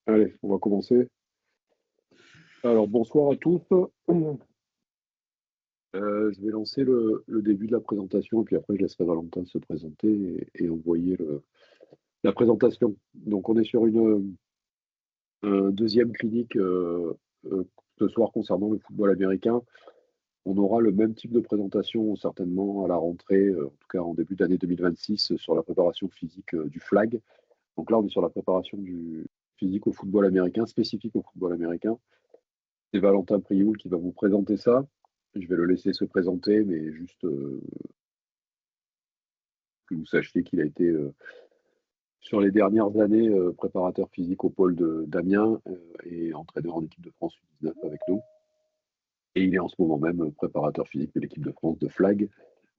Allez, on va commencer. Alors, bonsoir à tous. Je vais lancer le début de la présentation, et puis après, je laisserai Valentin se présenter et envoyer la présentation. Donc, on est sur une deuxième clinique ce soir concernant le football américain. On aura le même type de présentation certainement à la rentrée, en tout cas en début d'année 2026, sur la préparation physique du flag. Donc là, on est sur la préparation du physique au football américain, spécifique au football américain. C'est Valentin Prioul qui va vous présenter ça. Je vais le laisser se présenter, mais juste que vous sachiez qu'il a été sur les dernières années préparateur physique au pôle d'Amiens et entraîneur en équipe de France U19 avec nous. Et il est en ce moment même préparateur physique de l'équipe de France de flag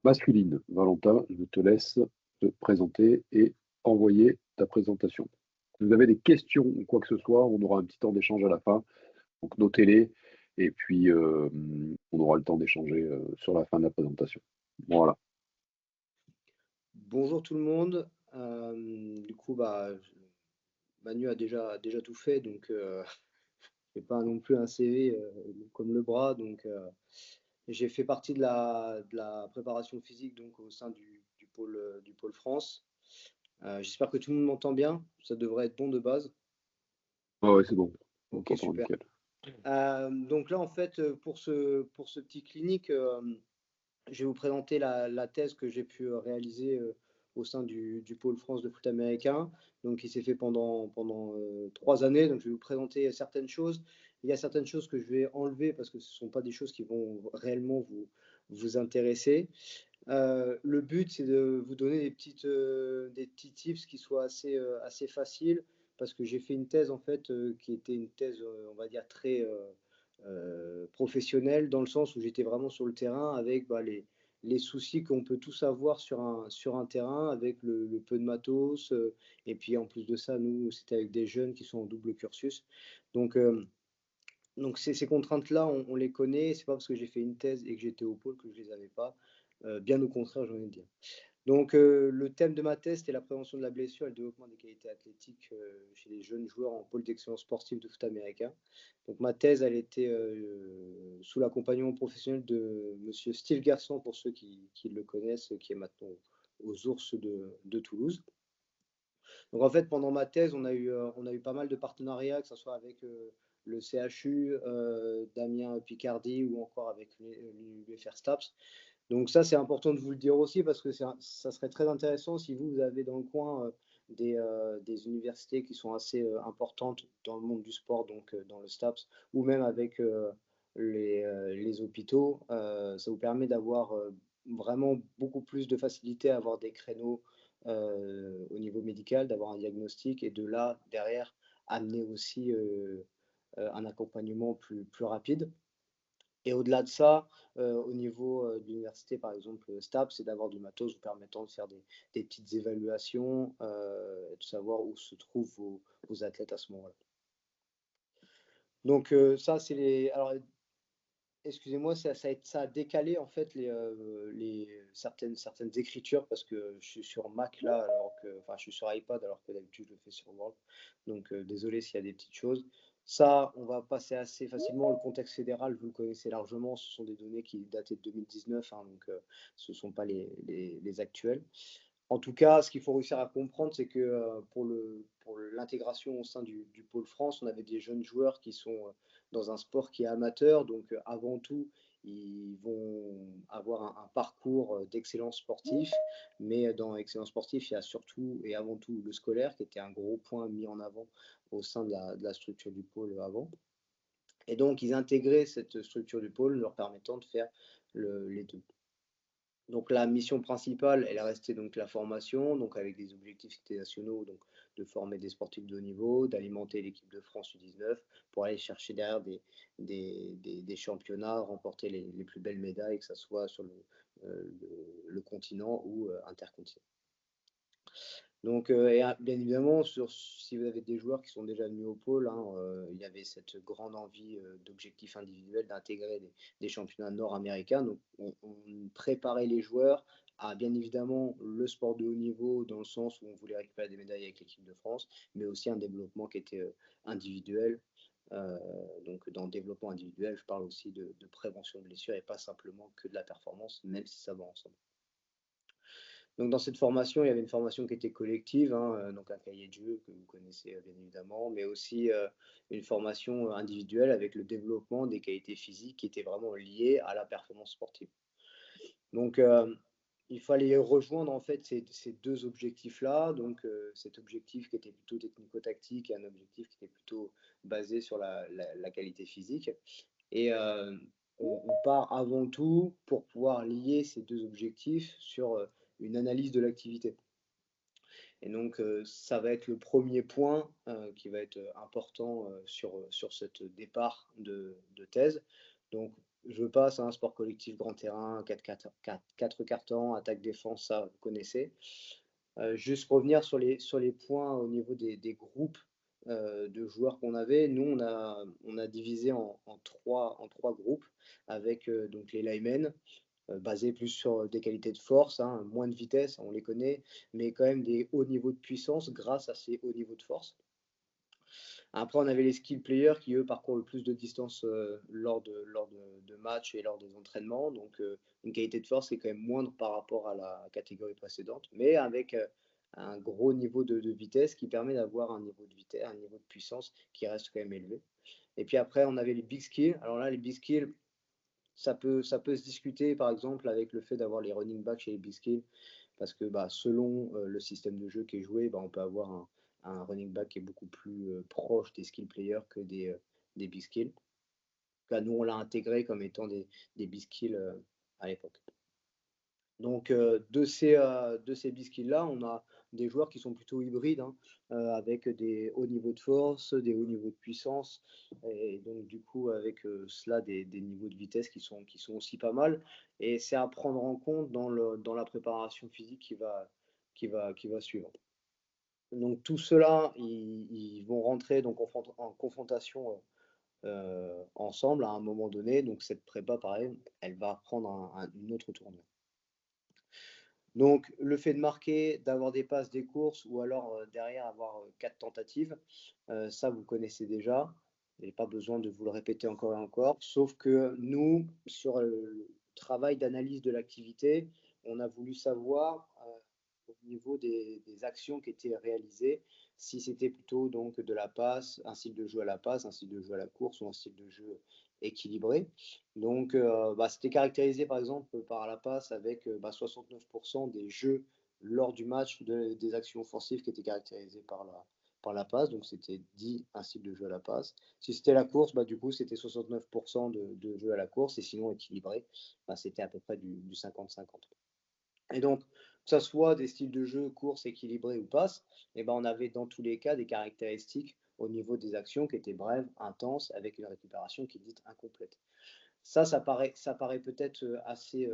masculine. Valentin, je te laisse te présenter et envoyer ta présentation. Si vous avez des questions ou quoi que ce soit, on aura un petit temps d'échange à la fin. Donc notez-les et puis on aura le temps d'échanger sur la fin de la présentation. Voilà. Bonjour tout le monde. Du coup, Manu a déjà tout fait, donc je n'ai pas non plus un CV comme le bras. Donc j'ai fait partie de la préparation physique donc, au sein du pôle France. J'espère que tout le monde m'entend bien. Ça devrait être bon de base. Ouais, c'est bon. On Ok, t'entend super. nickel. Donc là, en fait, pour ce petit clinique, je vais vous présenter la thèse que j'ai pu réaliser au sein du pôle France de foot américain. Donc, il s'est fait pendant 3 années. Donc, je vais vous présenter certaines choses. Il y a certaines choses que je vais enlever parce que ce ne sont pas des choses qui vont réellement vous intéresser. Le but, c'est de vous donner des petits tips qui soient assez faciles parce que j'ai fait une thèse en fait qui était une thèse, on va dire, très professionnelle dans le sens où j'étais vraiment sur le terrain avec les soucis qu'on peut tous avoir sur un terrain avec le peu de matos. Et puis en plus de ça, nous, c'était avec des jeunes qui sont en double cursus. Donc, ces contraintes-là, on les connaît. C'est pas parce que j'ai fait une thèse et que j'étais au pôle que je les avais pas. Bien au contraire, j'ai envie de dire. Donc, le thème de ma thèse, c'était la prévention de la blessure et le développement des qualités athlétiques chez les jeunes joueurs en pôle d'excellence sportive de foot américain. Donc, ma thèse, elle était sous l'accompagnement professionnel de Monsieur Steve Garçon, pour ceux qui le connaissent, qui est maintenant aux Ours de Toulouse. Donc, en fait, pendant ma thèse, on a eu pas mal de partenariats, que ce soit avec le CHU, Damien Picardie ou encore avec l'UFR STAPS. Donc ça, c'est important de vous le dire aussi parce que ça serait très intéressant si vous avez dans le coin des universités qui sont assez importantes dans le monde du sport, donc dans le STAPS, ou même avec les hôpitaux. Ça vous permet d'avoir vraiment beaucoup plus de facilité à avoir des créneaux au niveau médical, d'avoir un diagnostic et de là, derrière, amener aussi un accompagnement plus rapide. Et au-delà de ça, au niveau de l'université, par exemple, STAP, c'est d'avoir du matos vous permettant de faire des petites évaluations et de savoir où se trouvent vos athlètes à ce moment-là. Donc ça, c'est les... Alors, excusez-moi, ça a décalé en fait certaines écritures parce que je suis sur Mac là, enfin je suis sur iPad alors que d'habitude je le fais sur Word. Donc désolé s'il y a des petites choses. Ça, on va passer assez facilement. Le contexte fédéral, vous le connaissez largement, ce sont des données qui dataient de 2019, hein, donc ce ne sont pas les actuelles. En tout cas, ce qu'il faut réussir à comprendre, c'est que pour l'intégration au sein du pôle France, on avait des jeunes joueurs qui sont dans un sport qui est amateur. Donc, avant tout, ils vont avoir un parcours d'excellence sportif. Mais dans l'excellence sportive, il y a surtout et avant tout le scolaire, qui était un gros point mis en avant au sein de la structure du pôle avant. Et donc, ils intégraient cette structure du pôle, leur permettant de faire les deux. Donc la mission principale, elle est restée donc la formation, donc avec des objectifs qui étaient nationaux, donc de former des sportifs de haut niveau, d'alimenter l'équipe de France U19 pour aller chercher derrière des championnats, remporter les plus belles médailles, que ce soit sur le continent ou intercontinent. Donc, bien évidemment, si vous avez des joueurs qui sont déjà venus au pôle, hein, il y avait cette grande envie d'objectifs individuels d'intégrer des championnats nord-américains. Donc, on préparait les joueurs à bien évidemment le sport de haut niveau, dans le sens où on voulait récupérer des médailles avec l'équipe de France, mais aussi un développement qui était individuel. Euh, donc, dans le développement individuel, je parle aussi de prévention de blessures et pas simplement que de la performance, même si ça va ensemble. Donc dans cette formation, il y avait une formation qui était collective, hein, donc un cahier de jeu que vous connaissez bien évidemment, mais aussi une formation individuelle avec le développement des qualités physiques qui étaient vraiment liées à la performance sportive. Donc il fallait rejoindre en fait ces deux objectifs-là, donc cet objectif qui était plutôt technico-tactique et un objectif qui était plutôt basé sur la qualité physique. Et on part avant tout pour pouvoir lier ces deux objectifs sur une analyse de l'activité. Et donc, ça va être le premier point qui va être important sur cette départ de thèse. Donc, je passe à un sport collectif grand terrain, 4 cartons, attaque-défense, ça vous connaissez. Juste revenir sur les points au niveau des groupes de joueurs qu'on avait. Nous, on a divisé en trois groupes avec donc les linemen, basés plus sur des qualités de force, hein, moins de vitesse, on les connaît, mais quand même des hauts niveaux de puissance grâce à ces hauts niveaux de force. Après, on avait les skill players qui, eux, parcourent le plus de distance lors de matchs et lors des entraînements. Donc, une qualité de force qui est quand même moindre par rapport à la catégorie précédente, mais avec un gros niveau de vitesse qui permet d'avoir un niveau de vitesse, un niveau de puissance qui reste quand même élevé. Et puis après, on avait les big skills. Alors là, les big skills, ça peut se discuter, par exemple, avec le fait d'avoir les running backs chez les big skills, parce que bah, selon le système de jeu qui est joué, bah, on peut avoir un running back qui est beaucoup plus proche des skill players que des big skills. En tout cas, nous, on l'a intégré comme étant des big skills à l'époque. Donc, de ces biscuits-là, on a des joueurs qui sont plutôt hybrides, hein, avec des hauts niveaux de force, des hauts niveaux de puissance, et donc du coup, avec cela, des niveaux de vitesse qui sont aussi pas mal. Et c'est à prendre en compte dans la préparation physique qui va suivre. Donc, tout cela, ils vont rentrer donc, en confrontation ensemble à un moment donné. Donc, cette prépa, pareil, elle va prendre une autre tournure. Donc, le fait de marquer, d'avoir des passes, des courses, ou alors derrière avoir 4 tentatives, ça vous connaissez déjà. Il n'y a pas besoin de vous le répéter encore et encore. Sauf que nous, sur le travail d'analyse de l'activité, on a voulu savoir au niveau des actions qui étaient réalisées, si c'était plutôt donc de la passe, un style de jeu à la passe, un style de jeu à la course ou un style de jeu équilibré. Donc, bah, c'était caractérisé par exemple par la passe avec 69% des jeux lors du match des actions offensives qui étaient caractérisées par la passe. Donc, c'était dit un style de jeu à la passe. Si c'était la course, bah, du coup, c'était 69% de jeu à la course. Et sinon, équilibré, bah, c'était à peu près du 50-50. Et donc, que ce soit des styles de jeu, course, équilibré ou passe, eh ben, on avait dans tous les cas des caractéristiques au niveau des actions qui étaient brèves, intenses, avec une récupération qui est dite incomplète. Ça paraît peut-être assez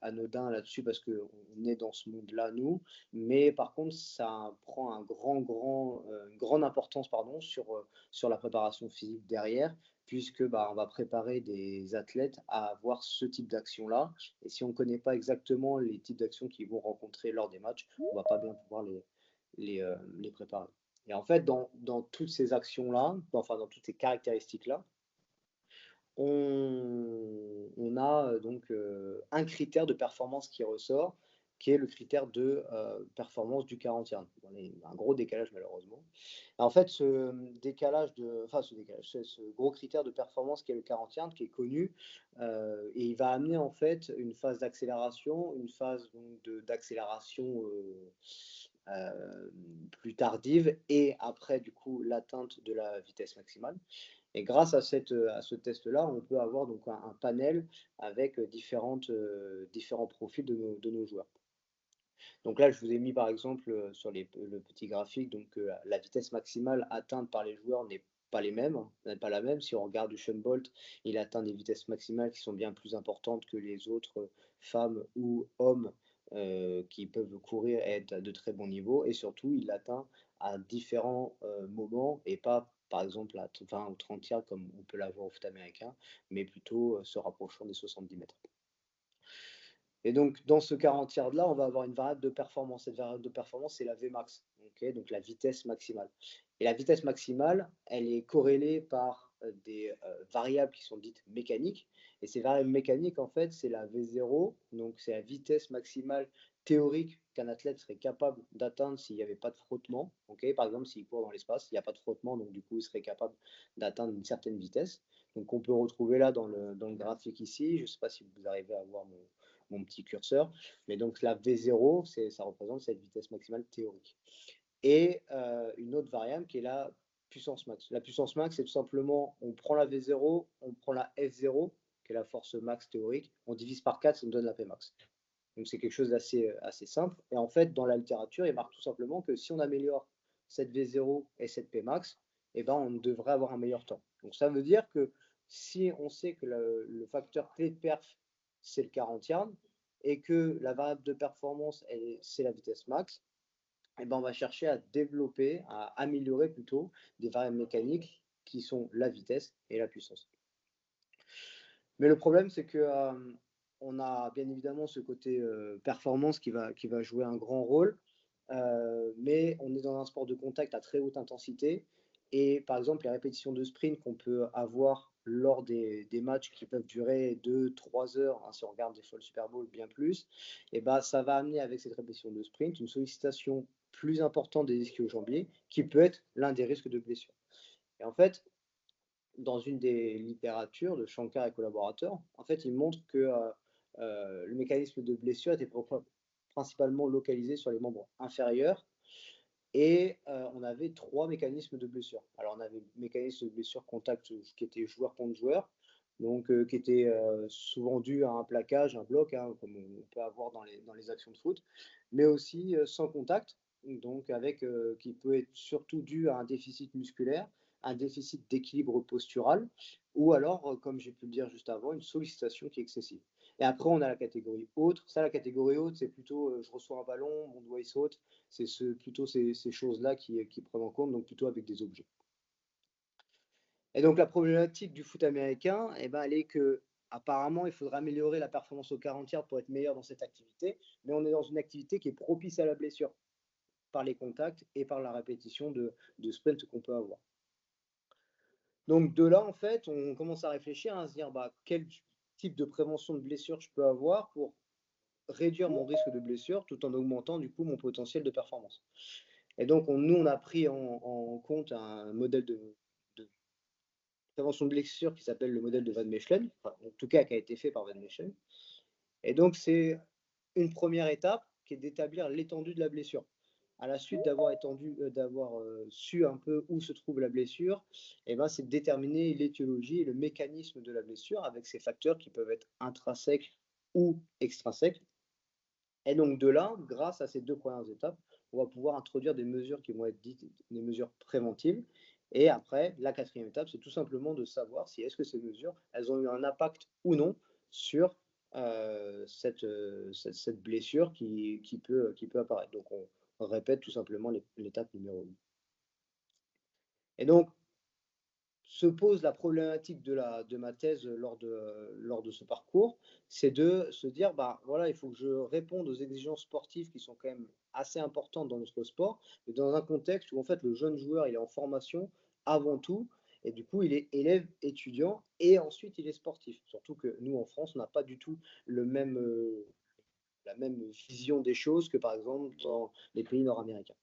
anodin là-dessus parce qu'on est dans ce monde-là, nous, mais par contre, ça prend une grande importance pardon, sur la préparation physique derrière, puisque bah, on va préparer des athlètes à avoir ce type d'action-là. Et si on ne connaît pas exactement les types d'actions qu'ils vont rencontrer lors des matchs, on ne va pas bien pouvoir les préparer. Et en fait, dans toutes ces actions-là, enfin dans toutes ces caractéristiques-là, on a donc un critère de performance qui ressort, qui est le critère de performance du 40 yard. On a un gros décalage malheureusement. En fait, ce gros critère de performance qui est le 40 yard, qui est connu, et il va amener en fait une phase d'accélération, une phase d'accélération plus tardive, et après du coup l'atteinte de la vitesse maximale. Et grâce à ce test-là, on peut avoir donc un panel avec différents profils de nos joueurs. Donc là, je vous ai mis par exemple sur le petit graphique, donc la vitesse maximale atteinte par les joueurs n'est pas la même. Si on regarde Usain Bolt, il atteint des vitesses maximales qui sont bien plus importantes que les autres femmes ou hommes qui peuvent courir et être à de très bons niveaux. Et surtout, il l'atteint à différents moments et pas par exemple à 20 ou 30 yards comme on peut l'avoir au foot américain, mais plutôt se rapprochant des 70 mètres. Et donc, dans ce 40 yards-là, on va avoir une variable de performance. Cette variable de performance, c'est la Vmax, donc la vitesse maximale. Et la vitesse maximale, elle est corrélée par des variables qui sont dites mécaniques. Et ces variables mécaniques, en fait, c'est la V0, donc c'est la vitesse maximale théorique qu'un athlète serait capable d'atteindre s'il n'y avait pas de frottement. Par exemple, s'il court dans l'espace, il n'y a pas de frottement, donc du coup, il serait capable d'atteindre une certaine vitesse. Donc, on peut retrouver là dans le graphique ici. Je ne sais pas si vous arrivez à voir mon petit curseur. Mais donc la V0, ça représente cette vitesse maximale théorique. Et une autre variable qui est la puissance max. La puissance max, c'est tout simplement, on prend la V0, on prend la F0, qui est la force max théorique, on divise par 4, ça nous donne la Pmax. Donc c'est quelque chose d'assez simple. Et en fait, dans la littérature, il marque tout simplement que si on améliore cette V0 et cette Pmax, eh ben, on devrait avoir un meilleur temps. Donc ça veut dire que si on sait que le facteur clé de perf, c'est le 40 yards, et que la variable de performance, c'est la vitesse max, eh ben, on va chercher à développer, à améliorer plutôt des variables mécaniques qui sont la vitesse et la puissance. Mais le problème, c'est que on a bien évidemment ce côté performance qui va jouer un grand rôle, mais on est dans un sport de contact à très haute intensité. Et par exemple, les répétitions de sprint qu'on peut avoir lors des matchs qui peuvent durer 2-3 heures, hein, si on regarde des fois le Super Bowl, bien plus, et ben, ça va amener avec cette répétition de sprint une sollicitation plus importante des ischio-jambiers qui peut être l'un des risques de blessure. Et en fait, dans une des littératures de Shankar et collaborateurs, en fait, il montre que le mécanisme de blessure était principalement localisé sur les membres inférieurs et on avait trois mécanismes de blessure. Alors, on avait le mécanisme de blessure contact qui était joueur contre joueur, donc qui était souvent dû à un plaquage, un bloc, hein, comme on peut avoir dans les actions de foot, mais aussi sans contact, donc qui peut être surtout dû à un déficit musculaire, un déficit d'équilibre postural, ou alors, comme j'ai pu le dire juste avant, une sollicitation qui est excessive. Et après, on a la catégorie autre. Ça, la catégorie haute, c'est plutôt je reçois un ballon, mon doigt il saute. C'est plutôt ces choses-là qui prennent en compte, donc plutôt avec des objets. Et donc la problématique du foot américain, eh ben, elle est que apparemment, il faudrait améliorer la performance aux 40 yards pour être meilleur dans cette activité, mais on est dans une activité qui est propice à la blessure par les contacts et par la répétition de sprint qu'on peut avoir. Donc de là, en fait, on commence à réfléchir, à se dire quel type de prévention de blessure je peux avoir pour réduire mon risque de blessure tout en augmentant du coup mon potentiel de performance. Et donc nous, on a pris en compte un modèle de prévention de blessure qui s'appelle le modèle de Van Mechelen, enfin, en tout cas qui a été fait par Van Mechelen. Et donc c'est une première étape qui est d'établir l'étendue de la blessure. À la suite d'avoir su un peu où se trouve la blessure, eh ben, c'est de déterminer l'étiologie et le mécanisme de la blessure avec ces facteurs qui peuvent être intrinsèques ou extrinsèques. Et donc de là, grâce à ces deux premières étapes, on va pouvoir introduire des mesures qui vont être dites des mesures préventives. Et après, la quatrième étape, c'est tout simplement de savoir si est-ce que ces mesures, elles ont eu un impact ou non sur cette blessure qui peut apparaître. Donc on répète tout simplement l'étape numéro 1. Et donc, se pose la problématique de ma thèse lors de ce parcours, c'est de se dire, voilà, il faut que je réponde aux exigences sportives qui sont quand même assez importantes dans notre sport, mais dans un contexte où en fait le jeune joueur il est en formation avant tout, et du coup il est élève, étudiant, et ensuite il est sportif. Surtout que nous en France, on n'a pas du tout la même vision des choses que par exemple dans les pays nord-américains.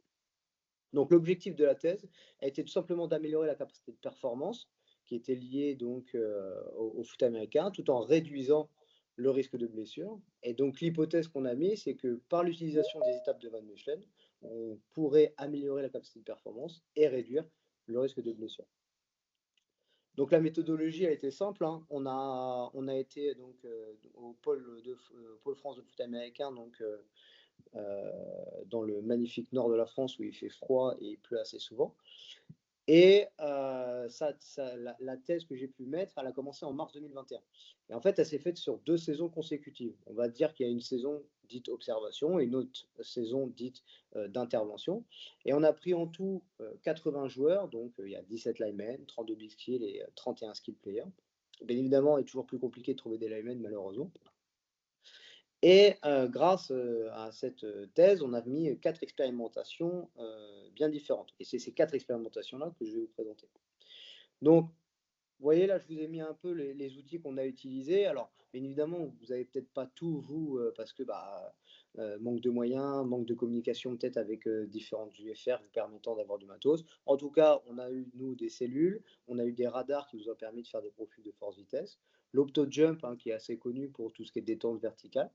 Donc l'objectif de la thèse a été tout simplement d'améliorer la capacité de performance qui était liée donc au foot américain, tout en réduisant le risque de blessure. Et donc l'hypothèse qu'on a mise, c'est que par l'utilisation des étapes de Van Mechelen, on pourrait améliorer la capacité de performance et réduire le risque de blessure. Donc la méthodologie a été simple, hein. On a été donc au pôle France de foot américain, donc dans le magnifique nord de la France où il fait froid et il pleut assez souvent. Et la thèse que j'ai pu mettre, elle a commencé en mars 2021. Et en fait, elle s'est faite sur 2 saisons consécutives. On va dire qu'il y a une saison dite observation et une autre saison dite d'intervention. Et on a pris en tout 80 joueurs, donc il y a 17 linemen, 32 big skills et 31 skill players. Bien évidemment, il est toujours plus compliqué de trouver des linemen, malheureusement. Et grâce à cette thèse, on a mis 4 expérimentations bien différentes. Et c'est ces 4 expérimentations-là que je vais vous présenter. Donc, vous voyez, là, je vous ai mis un peu les outils qu'on a utilisés. Alors, bien évidemment, vous n'avez peut-être pas tout, vous, parce que manque de moyens, manque de communication peut-être avec différentes UFR vous permettant d'avoir du matos. En tout cas, on a eu, nous, des cellules, on a eu des radars qui nous ont permis de faire des profils de force-vitesse. L'OptoJump, hein, qui est assez connu pour tout ce qui est détente verticale.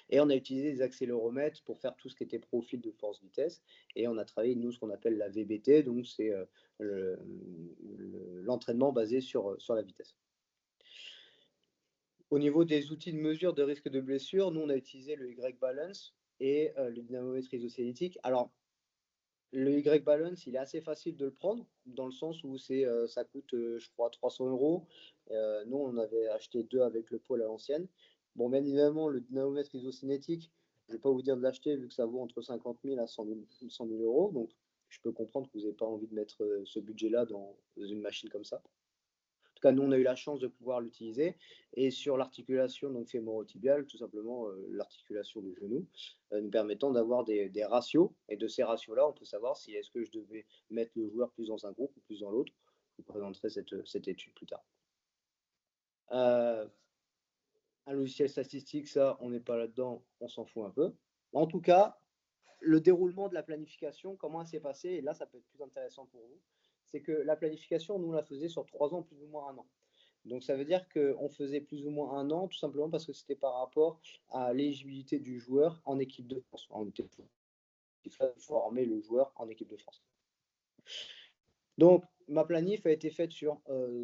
Et on a utilisé des accéléromètres pour faire tout ce qui était profil de force-vitesse. Et on a travaillé, nous, ce qu'on appelle la VBT, donc c'est l'entraînement basé sur la vitesse. Au niveau des outils de mesure de risque de blessure, nous, on a utilisé le Y-Balance et le dynamomètre isocinétique. Alors, le Y-Balance, il est assez facile de le prendre, dans le sens où ça coûte, je crois, 300 €. Nous, on avait acheté 2 avec le pôle à l'ancienne. Bon, bien évidemment, le dynamomètre isocinétique, je ne vais pas vous dire de l'acheter, vu que ça vaut entre 50 000 à 100 000 €. Donc, je peux comprendre que vous n'avez pas envie de mettre ce budget-là dans une machine comme ça. En tout cas, nous, on a eu la chance de pouvoir l'utiliser. Et sur l'articulation donc fémoro-tibiale, tout simplement l'articulation du genou, nous permettant d'avoir des ratios. Et de ces ratios-là, on peut savoir si est-ce que je devais mettre le joueur plus dans un groupe ou plus dans l'autre. Je vous présenterai cette étude plus tard. Un logiciel statistique, ça, on n'est pas là-dedans, on s'en fout un peu. En tout cas, le déroulement de la planification, comment elle s'est passée, et là, ça peut être plus intéressant pour vous, c'est que la planification, nous, on la faisait sur 3 ans, plus ou moins 1 an. Donc ça veut dire qu'on faisait plus ou moins 1 an, tout simplement parce que c'était par rapport à l'éligibilité du joueur en équipe de France. On était former le joueur en équipe de France. Donc ma planif a été faite sur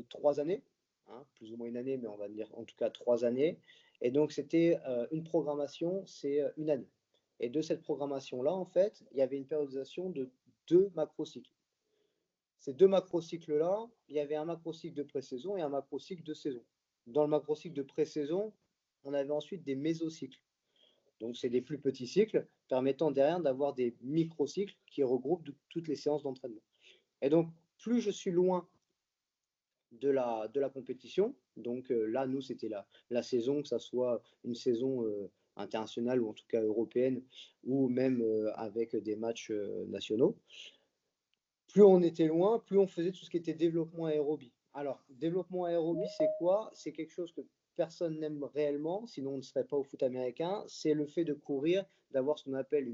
3 années, hein, plus ou moins 1 année, mais on va dire en tout cas 3 années. Et donc c'était une programmation, c'est 1 année. Et de cette programmation-là, en fait, il y avait une périodisation de 2 macrocycles. Ces 2 macrocycles-là, il y avait un macrocycle de pré-saison et un macrocycle de saison. Dans le macrocycle de pré-saison, on avait ensuite des mésocycles. Donc, c'est des plus petits cycles permettant derrière d'avoir des microcycles qui regroupent toutes les séances d'entraînement. Et donc, plus je suis loin de la compétition, donc là, nous, c'était la saison, que ça soit une saison internationale ou en tout cas européenne, ou même avec des matchs nationaux, plus on était loin, plus on faisait tout ce qui était développement aérobie. Alors, développement aérobie, c'est quoi? C'est quelque chose que personne n'aime réellement, sinon on ne serait pas au foot américain. C'est le fait de courir, d'avoir ce qu'on appelle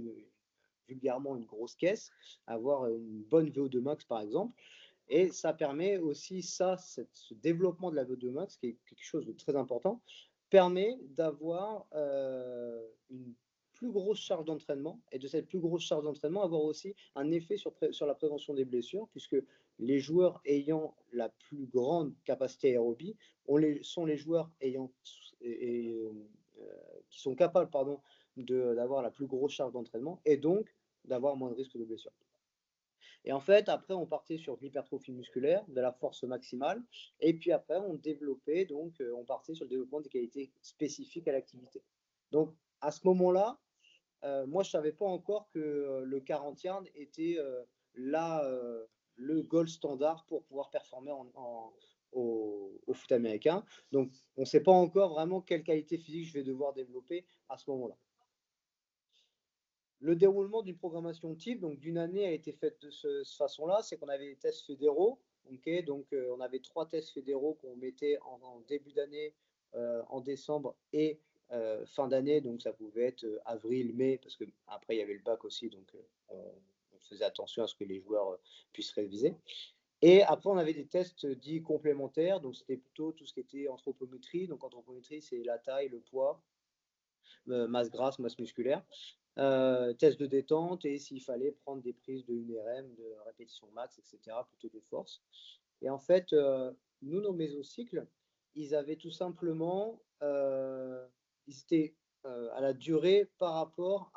vulgairement une grosse caisse, avoir une bonne VO2 max par exemple. Et ça permet aussi, ce développement de la VO2 max, qui est quelque chose de très important, permet d'avoir une plus grosse charge d'entraînement, et de cette plus grosse charge d'entraînement avoir aussi un effet sur la prévention des blessures, puisque les joueurs ayant la plus grande capacité aérobie sont les joueurs qui sont capables d'avoir la plus grosse charge d'entraînement, et donc d'avoir moins de risque de blessure. Et en fait, après, on partait sur de l'hypertrophie musculaire, de la force maximale, et puis après, on développait, donc on partait sur le développement des qualités spécifiques à l'activité. Donc, à ce moment-là, moi, je ne savais pas encore que le 40 yards était le gold standard pour pouvoir performer au foot américain. Donc, on ne sait pas encore vraiment quelle qualité physique je vais devoir développer à ce moment-là. Le déroulement d'une programmation type, donc d'une année, a été fait de cette façon-là, c'est qu'on avait des tests fédéraux. Okay, donc, on avait 3 tests fédéraux qu'on mettait en début d'année, en décembre et fin d'année. Donc, ça pouvait être avril, mai, parce qu'après, il y avait le bac aussi. Donc, on faisait attention à ce que les joueurs puissent réviser. Et après, on avait des tests dits complémentaires. Donc, c'était plutôt tout ce qui était anthropométrie. Donc, anthropométrie, c'est la taille, le poids, masse grasse, masse musculaire. Test de détente et s'il fallait prendre des prises de 1 RM, de répétition max, etc., plutôt de force. Et en fait, nous, nos mésocycles, ils avaient tout simplement, ils étaient à la durée par rapport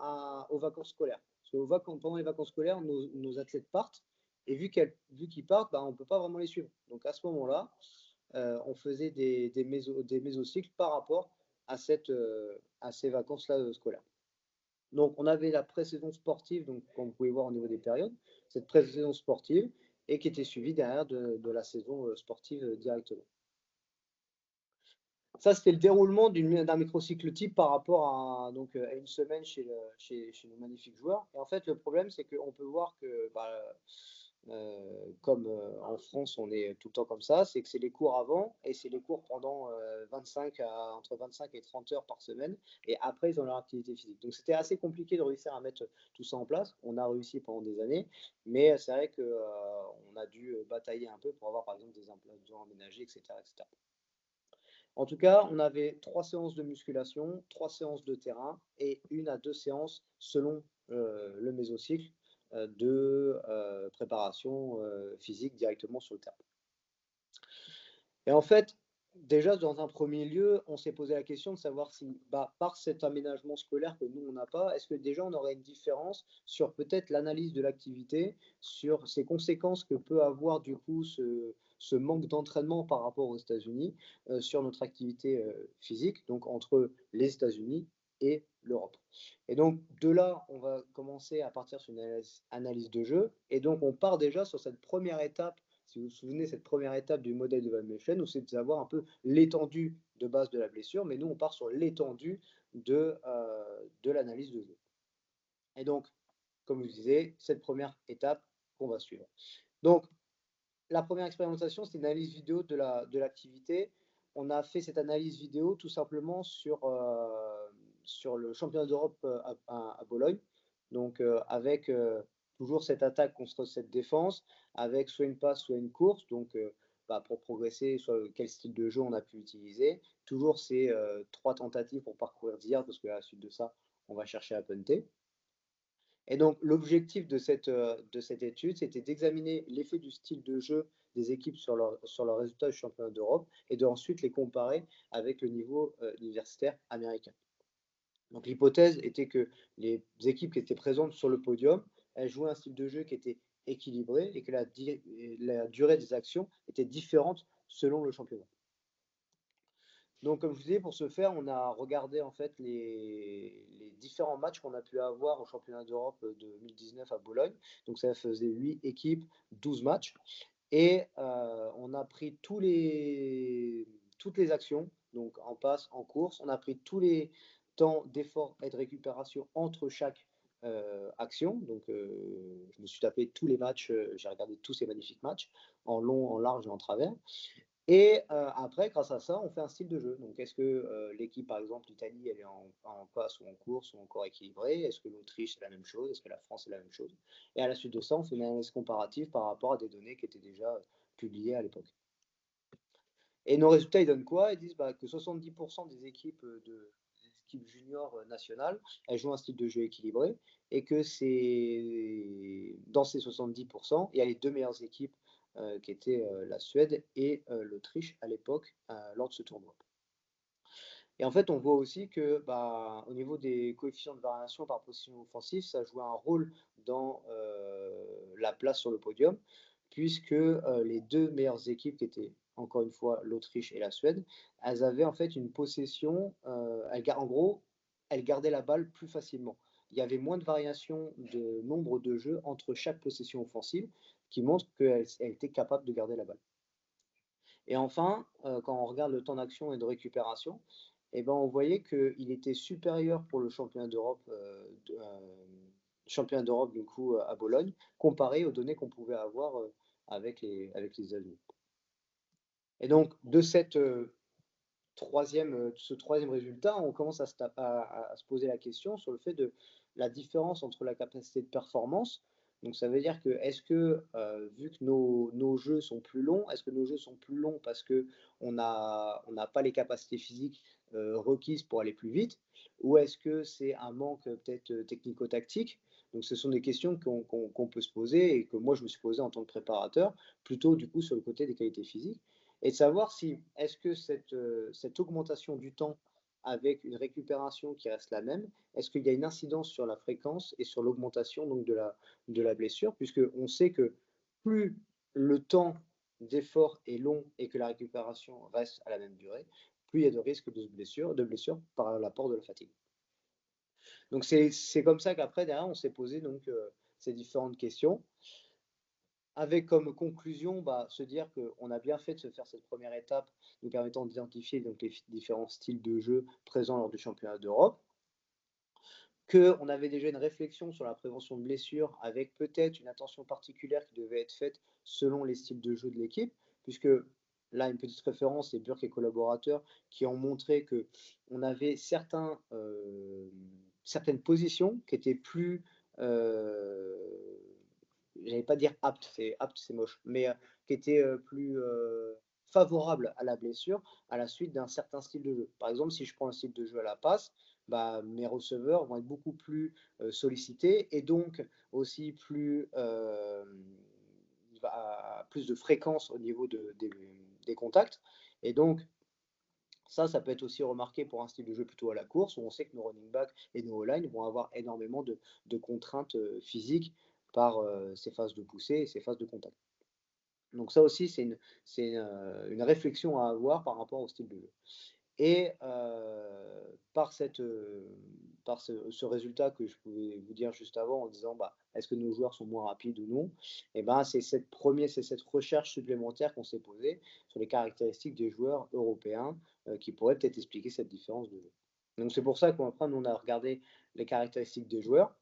aux vacances scolaires. Parce que pendant les vacances scolaires, nos athlètes partent, et vu qu'ils partent, bah, on ne peut pas vraiment les suivre. Donc à ce moment-là, on faisait des mésocycles par rapport à ces vacances-là scolaires. Donc, on avait la pré-saison sportive, donc, comme vous pouvez voir au niveau des périodes, cette pré-saison sportive, et qui était suivie derrière de la saison sportive directement. Ça, c'était le déroulement d'un microcycle type par rapport à une semaine chez nos magnifiques joueurs. Et en fait, le problème, c'est qu'on peut voir que, comme en France, on est tout le temps comme ça, c'est que c'est les cours avant et c'est les cours pendant entre 25 et 30 heures par semaine. Et après, ils ont leur activité physique. Donc, c'était assez compliqué de réussir à mettre tout ça en place. On a réussi pendant des années, mais c'est vrai qu'on a dû batailler un peu pour avoir, par exemple, des implants aménagés, etc., etc. En tout cas, on avait 3 séances de musculation, 3 séances de terrain et 1 à 2 séances selon le mésocycle de préparation physique directement sur le terrain. Et en fait, déjà dans un premier lieu, on s'est posé la question de savoir si, par cet aménagement scolaire que nous, on n'a pas, est-ce que déjà on aurait une différence sur peut-être l'analyse de l'activité, sur ces conséquences que peut avoir du coup ce manque d'entraînement par rapport aux États-Unis sur notre activité physique, donc entre les États-Unis et l'Europe. Et donc de là, on va commencer à partir sur une analyse de jeu, et donc on part déjà sur cette première étape. Si vous vous souvenez, cette première étape du modèle d'evaluation, c'est de savoir un peu l'étendue de base de la blessure, mais nous, on part sur l'étendue de l'analyse de jeu. Et donc, comme je vous disais, cette première étape qu'on va suivre. Donc, la première expérimentation, c'est une analyse vidéo de l'activité. On a fait cette analyse vidéo tout simplement sur le championnat d'Europe à Bologne, donc avec toujours cette attaque contre cette défense, avec soit une passe, soit une course, donc pour progresser, soit quel style de jeu on a pu utiliser. Toujours ces 3 tentatives pour parcourir 10 yards, parce qu'à la suite de ça, on va chercher à punter. Et donc, l'objectif de cette étude, c'était d'examiner l'effet du style de jeu des équipes sur leur résultat du championnat d'Europe et de ensuite les comparer avec le niveau universitaire américain. Donc, l'hypothèse était que les équipes qui étaient présentes sur le podium, elles jouaient un style de jeu qui était équilibré et que la durée des actions était différente selon le championnat. Donc, comme je vous disais, pour ce faire, on a regardé en fait les différents matchs qu'on a pu avoir au championnat d'Europe de 2019 à Bologne. Donc, ça faisait 8 équipes, 12 matchs. Et on a pris toutes les actions, donc en passe, en course. On a pris tous les temps d'effort et de récupération entre chaque action. Donc, je me suis tapé tous les matchs, j'ai regardé tous ces magnifiques matchs, en long, en large et en travers. Et après, grâce à ça, on fait un style de jeu. Donc, est-ce que l'équipe, par exemple, l'Italie, elle est en passe ou en course ou encore équilibrée? Est-ce que l'Autriche, c'est la même chose? Est-ce que la France, c'est la même chose? Et à la suite de ça, on fait une analyse comparative par rapport à des données qui étaient déjà publiées à l'époque. Et nos résultats, ils donnent quoi? Ils disent que 70% des équipes juniors nationales, elles jouent un style de jeu équilibré et que dans ces 70%, il y a les 2 meilleures équipes qui étaient la Suède et l'Autriche à l'époque lors de ce tournoi. Et en fait, on voit aussi que au niveau des coefficients de variation par position offensive, ça joue un rôle dans la place sur le podium, puisque les 2 meilleures équipes, qui étaient encore une fois l'Autriche et la Suède, elles avaient en fait une possession, en gros, elles gardaient la balle plus facilement. Il y avait moins de variation de nombre de jeux entre chaque possession offensive, qui montre qu'elles étaient capables de garder la balle. Et enfin, quand on regarde le temps d'action et de récupération, on voyait qu'il était supérieur pour le championnat d'Europe du coup à Bologne, comparé aux données qu'on pouvait avoir avec les États-Unis. Et donc, de ce troisième résultat, on commence à se poser la question sur le fait de la différence entre la capacité de performance. Donc, ça veut dire que, est-ce que, vu que nos jeux sont plus longs, est-ce que nos jeux sont plus longs parce qu'on n'a pas les capacités physiques requises pour aller plus vite, ou est-ce que c'est un manque peut-être technico-tactique, Donc ce sont des questions qu'on peut se poser et que moi je me suis posé en tant que préparateur, plutôt du coup sur le côté des qualités physiques, et de savoir si est-ce que cette augmentation du temps avec une récupération qui reste la même, est-ce qu'il y a une incidence sur la fréquence et sur l'augmentation donc de la blessure, puisque on sait que plus le temps d'effort est long et que la récupération reste à la même durée, plus il y a de risques de blessure par l'apport de la fatigue. Donc c'est comme ça qu'après, derrière, on s'est posé donc ces différentes questions, avec comme conclusion, bah, se dire qu'on a bien fait de se faire cette première étape, nous permettant d'identifier donc les différents styles de jeu présents lors du championnat d'Europe, qu'on avait déjà une réflexion sur la prévention de blessures, avec peut-être une attention particulière qui devait être faite selon les styles de jeu de l'équipe, puisque là, une petite référence, c'est Burke et collaborateurs qui ont montré qu'on avait certaines positions qui étaient plus, j'allais pas dire aptes, c'est moche, mais qui étaient plus favorables à la blessure à la suite d'un certain style de jeu. Par exemple, si je prends un style de jeu à la passe, bah, mes receveurs vont être beaucoup plus sollicités et donc aussi plus, plus de fréquence au niveau des contacts. Et donc, ça peut être aussi remarqué pour un style de jeu plutôt à la course, où on sait que nos running backs et nos O-line vont avoir énormément de contraintes physiques par ces phases de poussée et ces phases de contact. Donc ça aussi, c'est une réflexion à avoir par rapport au style de jeu. Et par ce résultat que je pouvais vous dire juste avant en disant bah, est-ce que nos joueurs sont moins rapides ou non, et ben, c'est cette recherche supplémentaire qu'on s'est posée sur les caractéristiques des joueurs européens qui pourraient peut-être expliquer cette différence de jeu. Donc c'est pour ça qu'après, nous, on a regardé les caractéristiques des joueurs.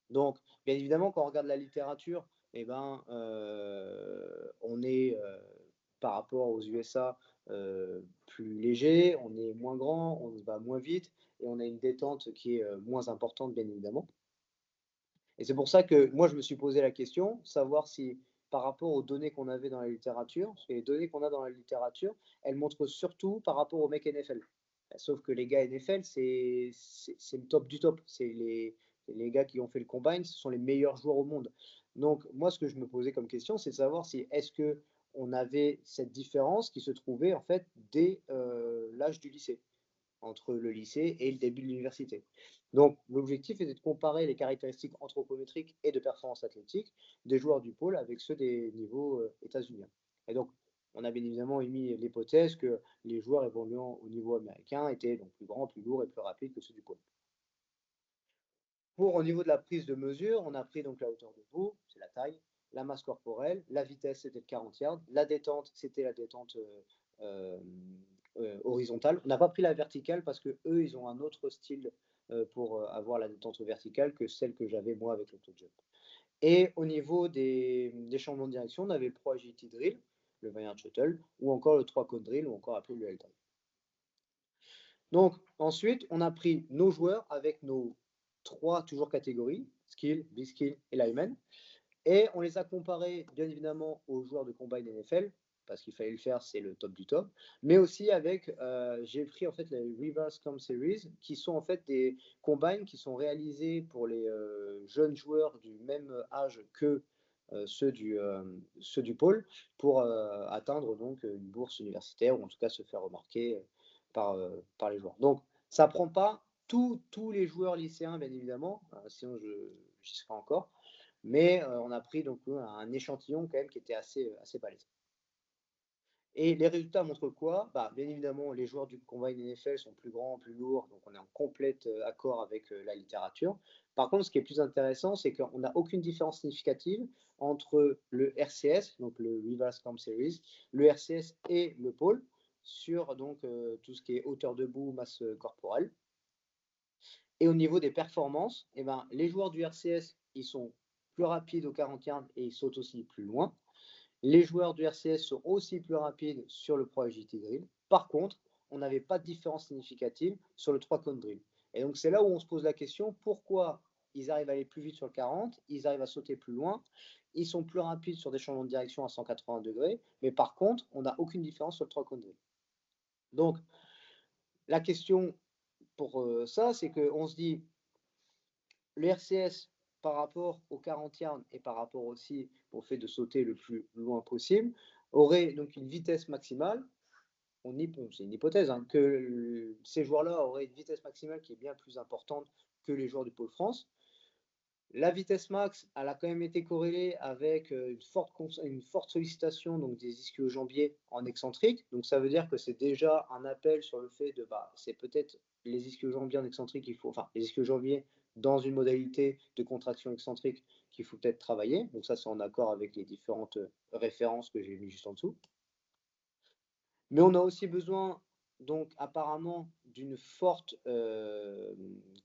Donc, bien évidemment, quand on regarde la littérature, eh ben, on est, par rapport aux USA, plus léger, on est moins grand, on va moins vite et on a une détente qui est moins importante, bien évidemment. Et c'est pour ça que moi, je me suis posé la question, savoir si par rapport aux données qu'on avait dans la littérature, parce que les données qu'on a dans la littérature, elles montrent surtout par rapport aux mecs NFL. Sauf que les gars NFL, c'est le top du top. C'est les gars qui ont fait le combine, ce sont les meilleurs joueurs au monde. Donc, moi, ce que je me posais comme question, c'est de savoir si est-ce que on avait cette différence qui se trouvait en fait dès l'âge du lycée, entre le lycée et le début de l'université. Donc, l'objectif était de comparer les caractéristiques anthropométriques et de performance athlétique des joueurs du pôle avec ceux des niveaux états-uniens. Et donc, on a bien évidemment émis l'hypothèse que les joueurs évoluant au niveau américain étaient donc plus grands, plus lourds et plus rapides que ceux du pôle. Au niveau de la prise de mesure, on a pris donc la hauteur de bout, c'est la taille, la masse corporelle, la vitesse c'était de 40 yards, la détente c'était la détente horizontale. On n'a pas pris la verticale parce que eux ils ont un autre style pour avoir la détente verticale que celle que j'avais moi avec l'auto-jump. Et au niveau des changements de direction, on avait le Pro Agility Drill, le Vineyard Shuttle, ou encore le 3-cone drill, ou encore appelé le L-drill. Donc ensuite, on a pris nos joueurs avec nos 3 toujours catégories, skill, B-skill et lineman, et on les a comparés bien évidemment aux joueurs de combine NFL, parce qu'il fallait le faire, c'est le top du top, mais aussi avec, j'ai pris en fait les Reverse Comp Series, qui sont en fait des combines qui sont réalisés pour les jeunes joueurs du même âge que ceux du pôle, pour atteindre donc une bourse universitaire, ou en tout cas se faire remarquer par les joueurs. Donc ça ne prend pas tous les joueurs lycéens, bien évidemment, sinon j'y serai encore, mais on a pris donc un échantillon quand même qui était assez balèze. Et les résultats montrent quoi? Bah, bien évidemment, les joueurs du combine NFL sont plus grands, plus lourds, donc on est en complète accord avec la littérature. Par contre, ce qui est plus intéressant, c'est qu'on n'a aucune différence significative entre le RCS, donc le Reverse Comp Series, le RCS et le pôle, sur donc tout ce qui est hauteur debout, masse corporelle. Et au niveau des performances, eh ben, les joueurs du RCS, ils sont plus rapides aux 40 yards et ils sautent aussi plus loin. Les joueurs du RCS sont aussi plus rapides sur le Pro Agility Drill. Par contre, on n'avait pas de différence significative sur le 3-cone drill. Et donc, c'est là où on se pose la question, pourquoi ils arrivent à aller plus vite sur le 40, ils arrivent à sauter plus loin, ils sont plus rapides sur des changements de direction à 180 degrés, mais par contre, on n'a aucune différence sur le 3-cone drill. Donc, la question pour ça, c'est qu'on se dit, le RCS, par rapport au 40 yards et par rapport aussi au fait de sauter le plus loin possible, aurait donc une vitesse maximale. C'est une hypothèse, hein, que ces joueurs-là auraient une vitesse maximale qui est bien plus importante que les joueurs du Pôle France. La vitesse max, elle a quand même été corrélée avec une forte sollicitation donc des ischio-jambiers en excentrique. Donc ça veut dire que c'est déjà un appel sur le fait de c'est peut-être les ischio-jambiers en excentrique les ischio-jambiers dans une modalité de contraction excentrique qu'il faut peut-être travailler. Donc ça, c'est en accord avec les différentes références que j'ai mis juste en dessous. Mais on a aussi besoin, donc apparemment, d'une forte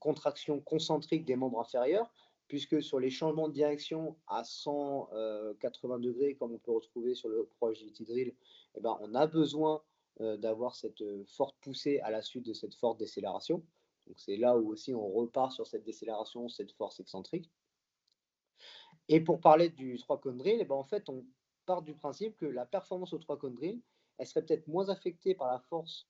contraction concentrique des membres inférieurs, puisque sur les changements de direction à 180 degrés, comme on peut retrouver sur le Pro Agility Drill, eh ben, on a besoin d'avoir cette forte poussée à la suite de cette forte décélération. Donc c'est là où aussi on repart sur cette décélération, cette force excentrique. Et pour parler du 3-cone drill, eh ben, en fait, on part du principe que la performance au 3-cone drill, elle serait peut-être moins affectée par la force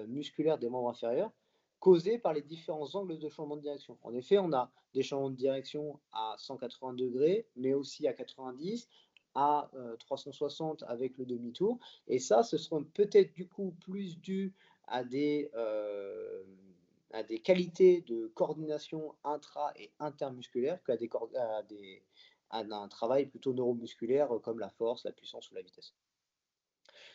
musculaire des membres inférieurs, causée par les différents angles de changement de direction. En effet, on a des changements de direction à 180 degrés, mais aussi à 90, à 360 avec le demi-tour. Et ça, ce seront peut-être du coup plus dû à des qualités de coordination intra- et intermusculaire qu'à un travail plutôt neuromusculaire comme la force, la puissance ou la vitesse.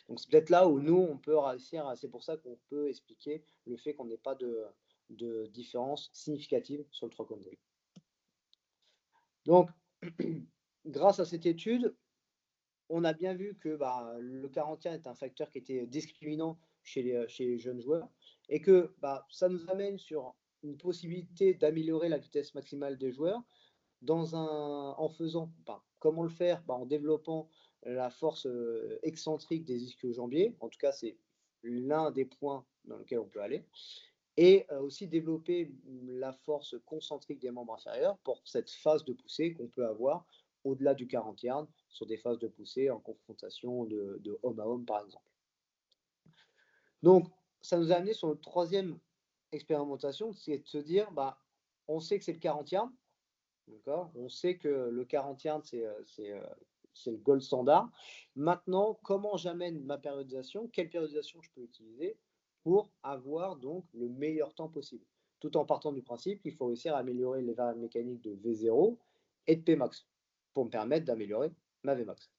Donc c'est peut-être là où nous, on peut réussir, c'est pour ça qu'on peut expliquer le fait qu'on n'ait pas de différence significative sur le 3 drill. Donc, grâce à cette étude, on a bien vu que le 40 est un facteur qui était discriminant chez les jeunes joueurs et que ça nous amène sur une possibilité d'améliorer la vitesse maximale des joueurs en faisant, comment le faire en développant la force excentrique des ischio-jambiers. En tout cas, c'est l'un des points dans lequel on peut aller. Et aussi développer la force concentrique des membres inférieurs pour cette phase de poussée qu'on peut avoir au-delà du 40 yards sur des phases de poussée en confrontation de homme à homme, par exemple. Donc, ça nous a amené sur notre troisième expérimentation, c'est de se dire, on sait que c'est le 40 yards, d'accord. On sait que le 40 yards, c'est le gold standard. Maintenant, comment j'amène ma périodisation? Quelle périodisation je peux utiliser pour avoir donc le meilleur temps possible? Tout en partant du principe qu'il faut réussir à améliorer les variables mécaniques de V0 et de Pmax pour me permettre d'améliorer ma Vmax.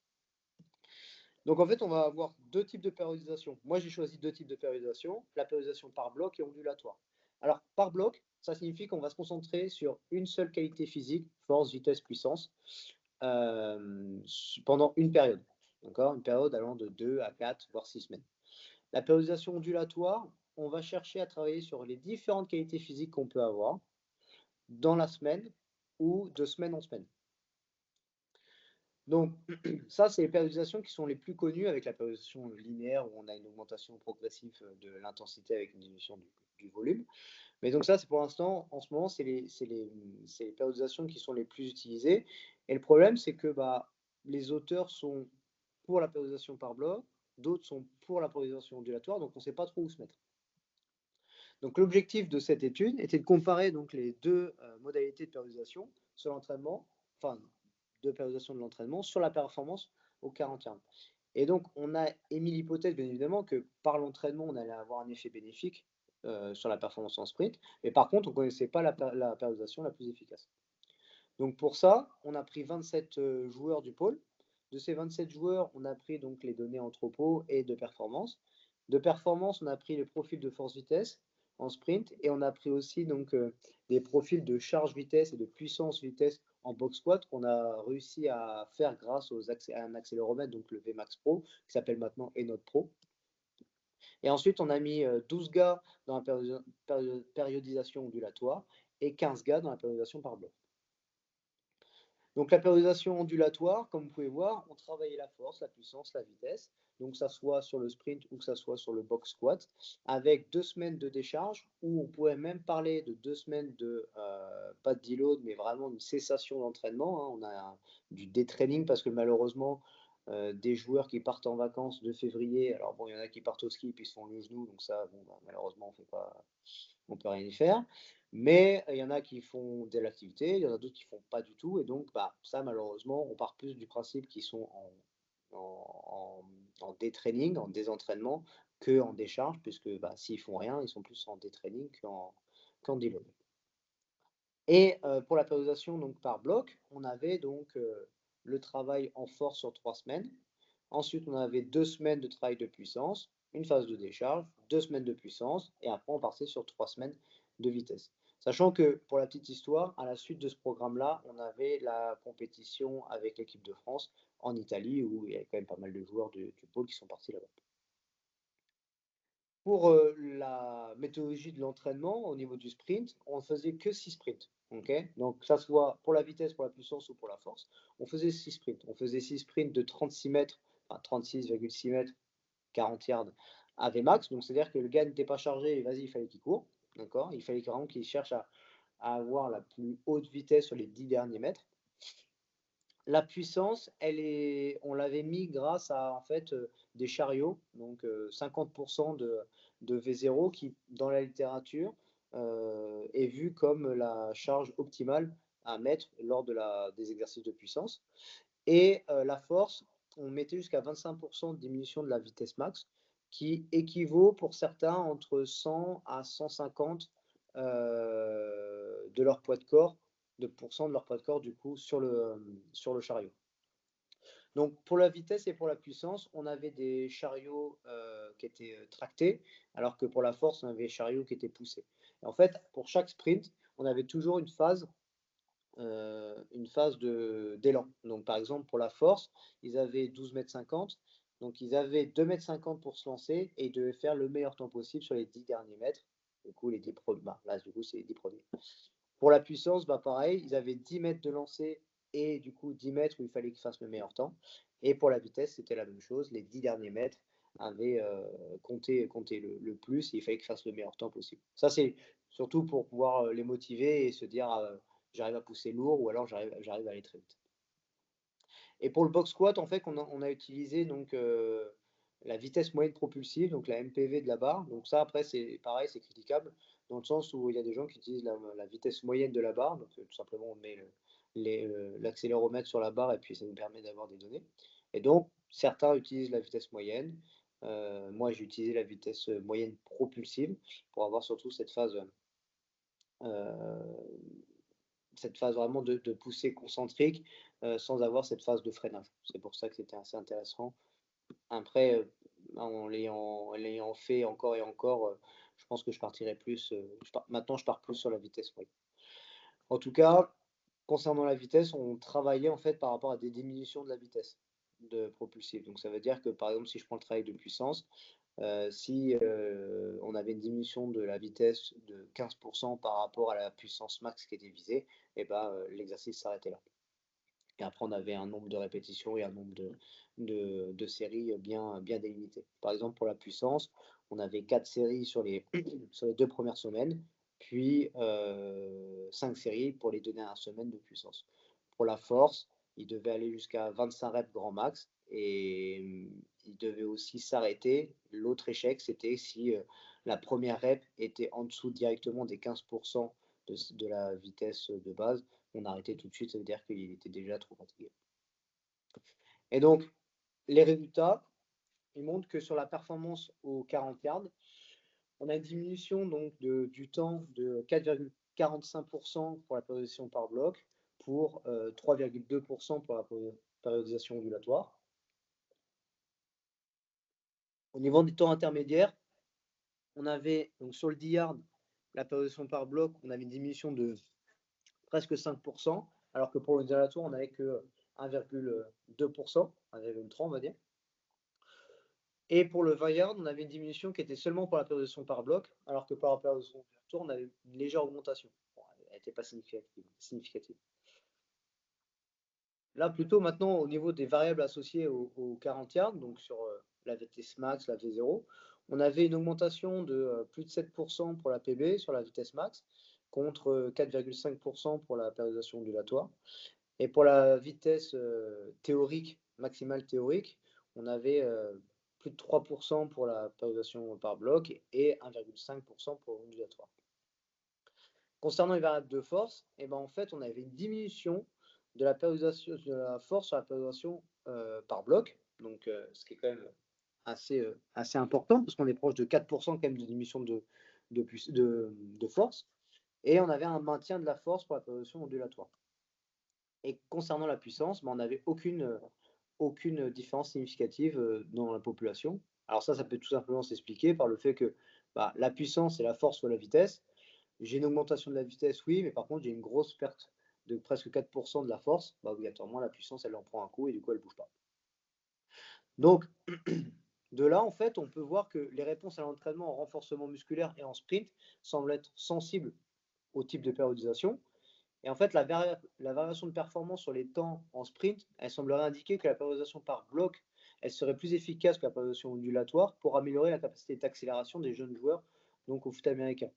Donc en fait, on va avoir deux types de périodisation. Moi, j'ai choisi deux types de périodisation, la périodisation par bloc et ondulatoire. Alors, par bloc, ça signifie qu'on va se concentrer sur une seule qualité physique, force, vitesse, puissance, pendant une période. D'accord? Une période allant de 2 à 4, voire 6 semaines. La périodisation ondulatoire, on va chercher à travailler sur les différentes qualités physiques qu'on peut avoir dans la semaine ou de semaine en semaine. Donc, ça, c'est les périodisations qui sont les plus connues avec la périodisation linéaire où on a une augmentation progressive de l'intensité avec une diminution du volume. Mais donc ça, c'est pour l'instant, en ce moment, c'est les périodisations qui sont les plus utilisées. Et le problème, c'est que les auteurs sont pour la périodisation par bloc, d'autres sont pour la périodisation ondulatoire, donc on ne sait pas trop où se mettre. Donc l'objectif de cette étude était de comparer donc, les deux modalités de périodisation sur l'entraînement, de périodisation de l'entraînement sur la performance au 40 yards. Et donc, on a émis l'hypothèse, bien évidemment, que par l'entraînement, on allait avoir un effet bénéfique sur la performance en sprint. Mais par contre, on ne connaissait pas la périodisation la plus efficace. Donc, pour ça, on a pris 27 joueurs du pôle. De ces 27 joueurs, on a pris donc les données anthropo et de performance. De performance, on a pris les profils de force-vitesse en sprint et on a pris aussi donc des profils de charge-vitesse et de puissance-vitesse en box squat qu'on a réussi à faire grâce à un accéléromètre, donc le Vmax Pro, qui s'appelle maintenant Enode Pro. Et ensuite, on a mis 12 gars dans la périodisation ondulatoire et 15 gars dans la périodisation par bloc. Donc la périodisation ondulatoire, comme vous pouvez voir, on travaillait la force, la puissance, la vitesse, donc que ça soit sur le sprint ou que ça soit sur le box squat, avec 2 semaines de décharge, où on pourrait même parler de 2 semaines de, pas de deload, mais vraiment une cessation d'entraînement. On a du détraining parce que malheureusement, des joueurs qui partent en vacances de février. Alors bon, il y en a qui partent au ski puis ils se font le genou, donc ça, bon, bah, malheureusement, on peut rien y faire. Mais il y en a qui font de l'activité, il y en a d'autres qui font pas du tout, et donc bah, ça, malheureusement, on part plus du principe qu'ils sont en détraining, en désentraînement, que en décharge, puisque bah, s'ils font rien, ils sont plus en détraining qu'en deload. Et pour la périodisation donc, par bloc, on avait donc le travail en force sur 3 semaines. Ensuite, on avait 2 semaines de travail de puissance, une phase de décharge, 2 semaines de puissance, et après on partait sur 3 semaines de vitesse. Sachant que, pour la petite histoire, à la suite de ce programme-là, on avait la compétition avec l'équipe de France en Italie, où il y avait quand même pas mal de joueurs du pôle qui sont partis là-bas. Pour la méthodologie de l'entraînement, au niveau du sprint, on ne faisait que 6 sprints. Okay, donc, que ça soit pour la vitesse, pour la puissance ou pour la force, on faisait 6 sprints. On faisait 6 sprints de 36 mètres, enfin 36,6 mètres, 40 yards à Vmax. Donc, c'est-à-dire que le gars n'était pas chargé et vas-y, il fallait qu'il court. D'accord, il fallait vraiment qu'il cherche à avoir la plus haute vitesse sur les 10 derniers mètres. La puissance, on l'avait mis grâce à en fait des chariots, donc 50% de V0 qui, dans la littérature, est vu comme la charge optimale à mettre lors des exercices de puissance. Et la force, on mettait jusqu'à 25% de diminution de la vitesse max, qui équivaut pour certains entre 100 à 150 de leur poids de corps, de pourcent de leur poids de corps du coup sur le chariot. Donc pour la vitesse et pour la puissance, on avait des chariots qui étaient tractés, alors que pour la force, on avait des chariots qui étaient poussés. Et en fait, pour chaque sprint, on avait toujours une phase d'élan. Donc par exemple, pour la force, ils avaient 12 mètres 50, donc ils avaient 2 mètres 50 pour se lancer et ils devaient faire le meilleur temps possible sur les 10 derniers mètres. Du coup, les 10 premiers, là, du coup, c'est les 10 premiers. Pour la puissance, bah, pareil, ils avaient 10 mètres de lancer et du coup 10 mètres où il fallait qu'ils fassent le meilleur temps. Et pour la vitesse, c'était la même chose. Les 10 derniers mètres avaient compté le plus et il fallait qu'ils fassent le meilleur temps possible. Ça, c'est surtout pour pouvoir les motiver et se dire j'arrive à pousser lourd ou alors j'arrive à aller très vite. Et pour le box squat, en fait, on a utilisé donc, la vitesse moyenne propulsive, donc la MPV de la barre. Donc ça, après, c'est pareil, c'est critiquable, dans le sens où il y a des gens qui utilisent la vitesse moyenne de la barre. Donc tout simplement, on met l'accéléromètre sur la barre et puis ça nous permet d'avoir des données. Et donc, certains utilisent la vitesse moyenne. Moi, j'ai utilisé la vitesse moyenne propulsive pour avoir surtout cette phase vraiment de poussée concentrique sans avoir cette phase de freinage. C'est pour ça que c'était assez intéressant. Après, en l'ayant fait encore et encore, je pense que je partirai plus. Maintenant, je pars plus sur la vitesse moyenne. En tout cas, concernant la vitesse, on travaillait en fait par rapport à des diminutions de la vitesse de propulsive. Donc ça veut dire que par exemple, si je prends le travail de puissance, si on avait une diminution de la vitesse de 15% par rapport à la puissance max qui était visée, et ben, l'exercice s'arrêtait là. Et après, on avait un nombre de répétitions et un nombre de séries bien délimité. Par exemple, pour la puissance, on avait 4 séries sur les 2 premières semaines, puis 5 séries pour les 2 dernières semaines de puissance. Pour la force, il devait aller jusqu'à 25 reps grand max et il devait aussi s'arrêter. L'autre échec, c'était si la première rep était en dessous directement des 15% de la vitesse de base, on arrêtait tout de suite, ça veut dire qu'il était déjà trop fatigué. Et donc, les résultats, ils montrent que sur la performance aux 40 yards, on a une diminution donc du temps de 4,45% pour la périodisation par bloc, pour 3,2% pour la périodisation ondulatoire. Au niveau des temps intermédiaires, on avait donc sur le 10 yards, la périodisation par bloc, on avait une diminution de presque 5%, alors que pour l'ondulatoire, on n'avait que 1,2%, 1,3 on va dire. Et pour le 20 yards, on avait une diminution qui était seulement pour la périodisation par bloc, alors que par la périodisation ondulatoire, on avait une légère augmentation. Bon, elle n'était pas significative. Là, plutôt maintenant, au niveau des variables associées aux 40 yards, donc sur la vitesse max, la V0, on avait une augmentation de plus de 7% pour la PB sur la vitesse max, contre 4,5% pour la périodisation ondulatoire. Et pour la vitesse théorique, maximale théorique, on avait plus de 3% pour la périodisation par bloc et 1,5% pour l'ondulatoire. Concernant les variables de force, eh ben, en fait, on avait une diminution de la périodisation de la force sur la périodisation par bloc, donc ce qui est quand même assez important, parce qu'on est proche de 4% quand même de diminution de force, et on avait un maintien de la force pour la périodisation ondulatoire. Et concernant la puissance, ben, on n'avait aucune différence significative dans la population. Alors ça peut tout simplement s'expliquer par le fait que la puissance, c'est la force fois la vitesse. J'ai une augmentation de la vitesse, oui, mais par contre, j'ai une grosse perte de presque 4% de la force. Obligatoirement, la puissance, elle en prend un coup et du coup, elle ne bouge pas. Donc, de là, en fait, on peut voir que les réponses à l'entraînement en renforcement musculaire et en sprint semblent être sensibles au type de périodisation. Et en fait, la variation de performance sur les temps en sprint, elle semblerait indiquer que la périodisation par bloc, elle serait plus efficace que la périodisation ondulatoire pour améliorer la capacité d'accélération des jeunes joueurs donc au foot américain.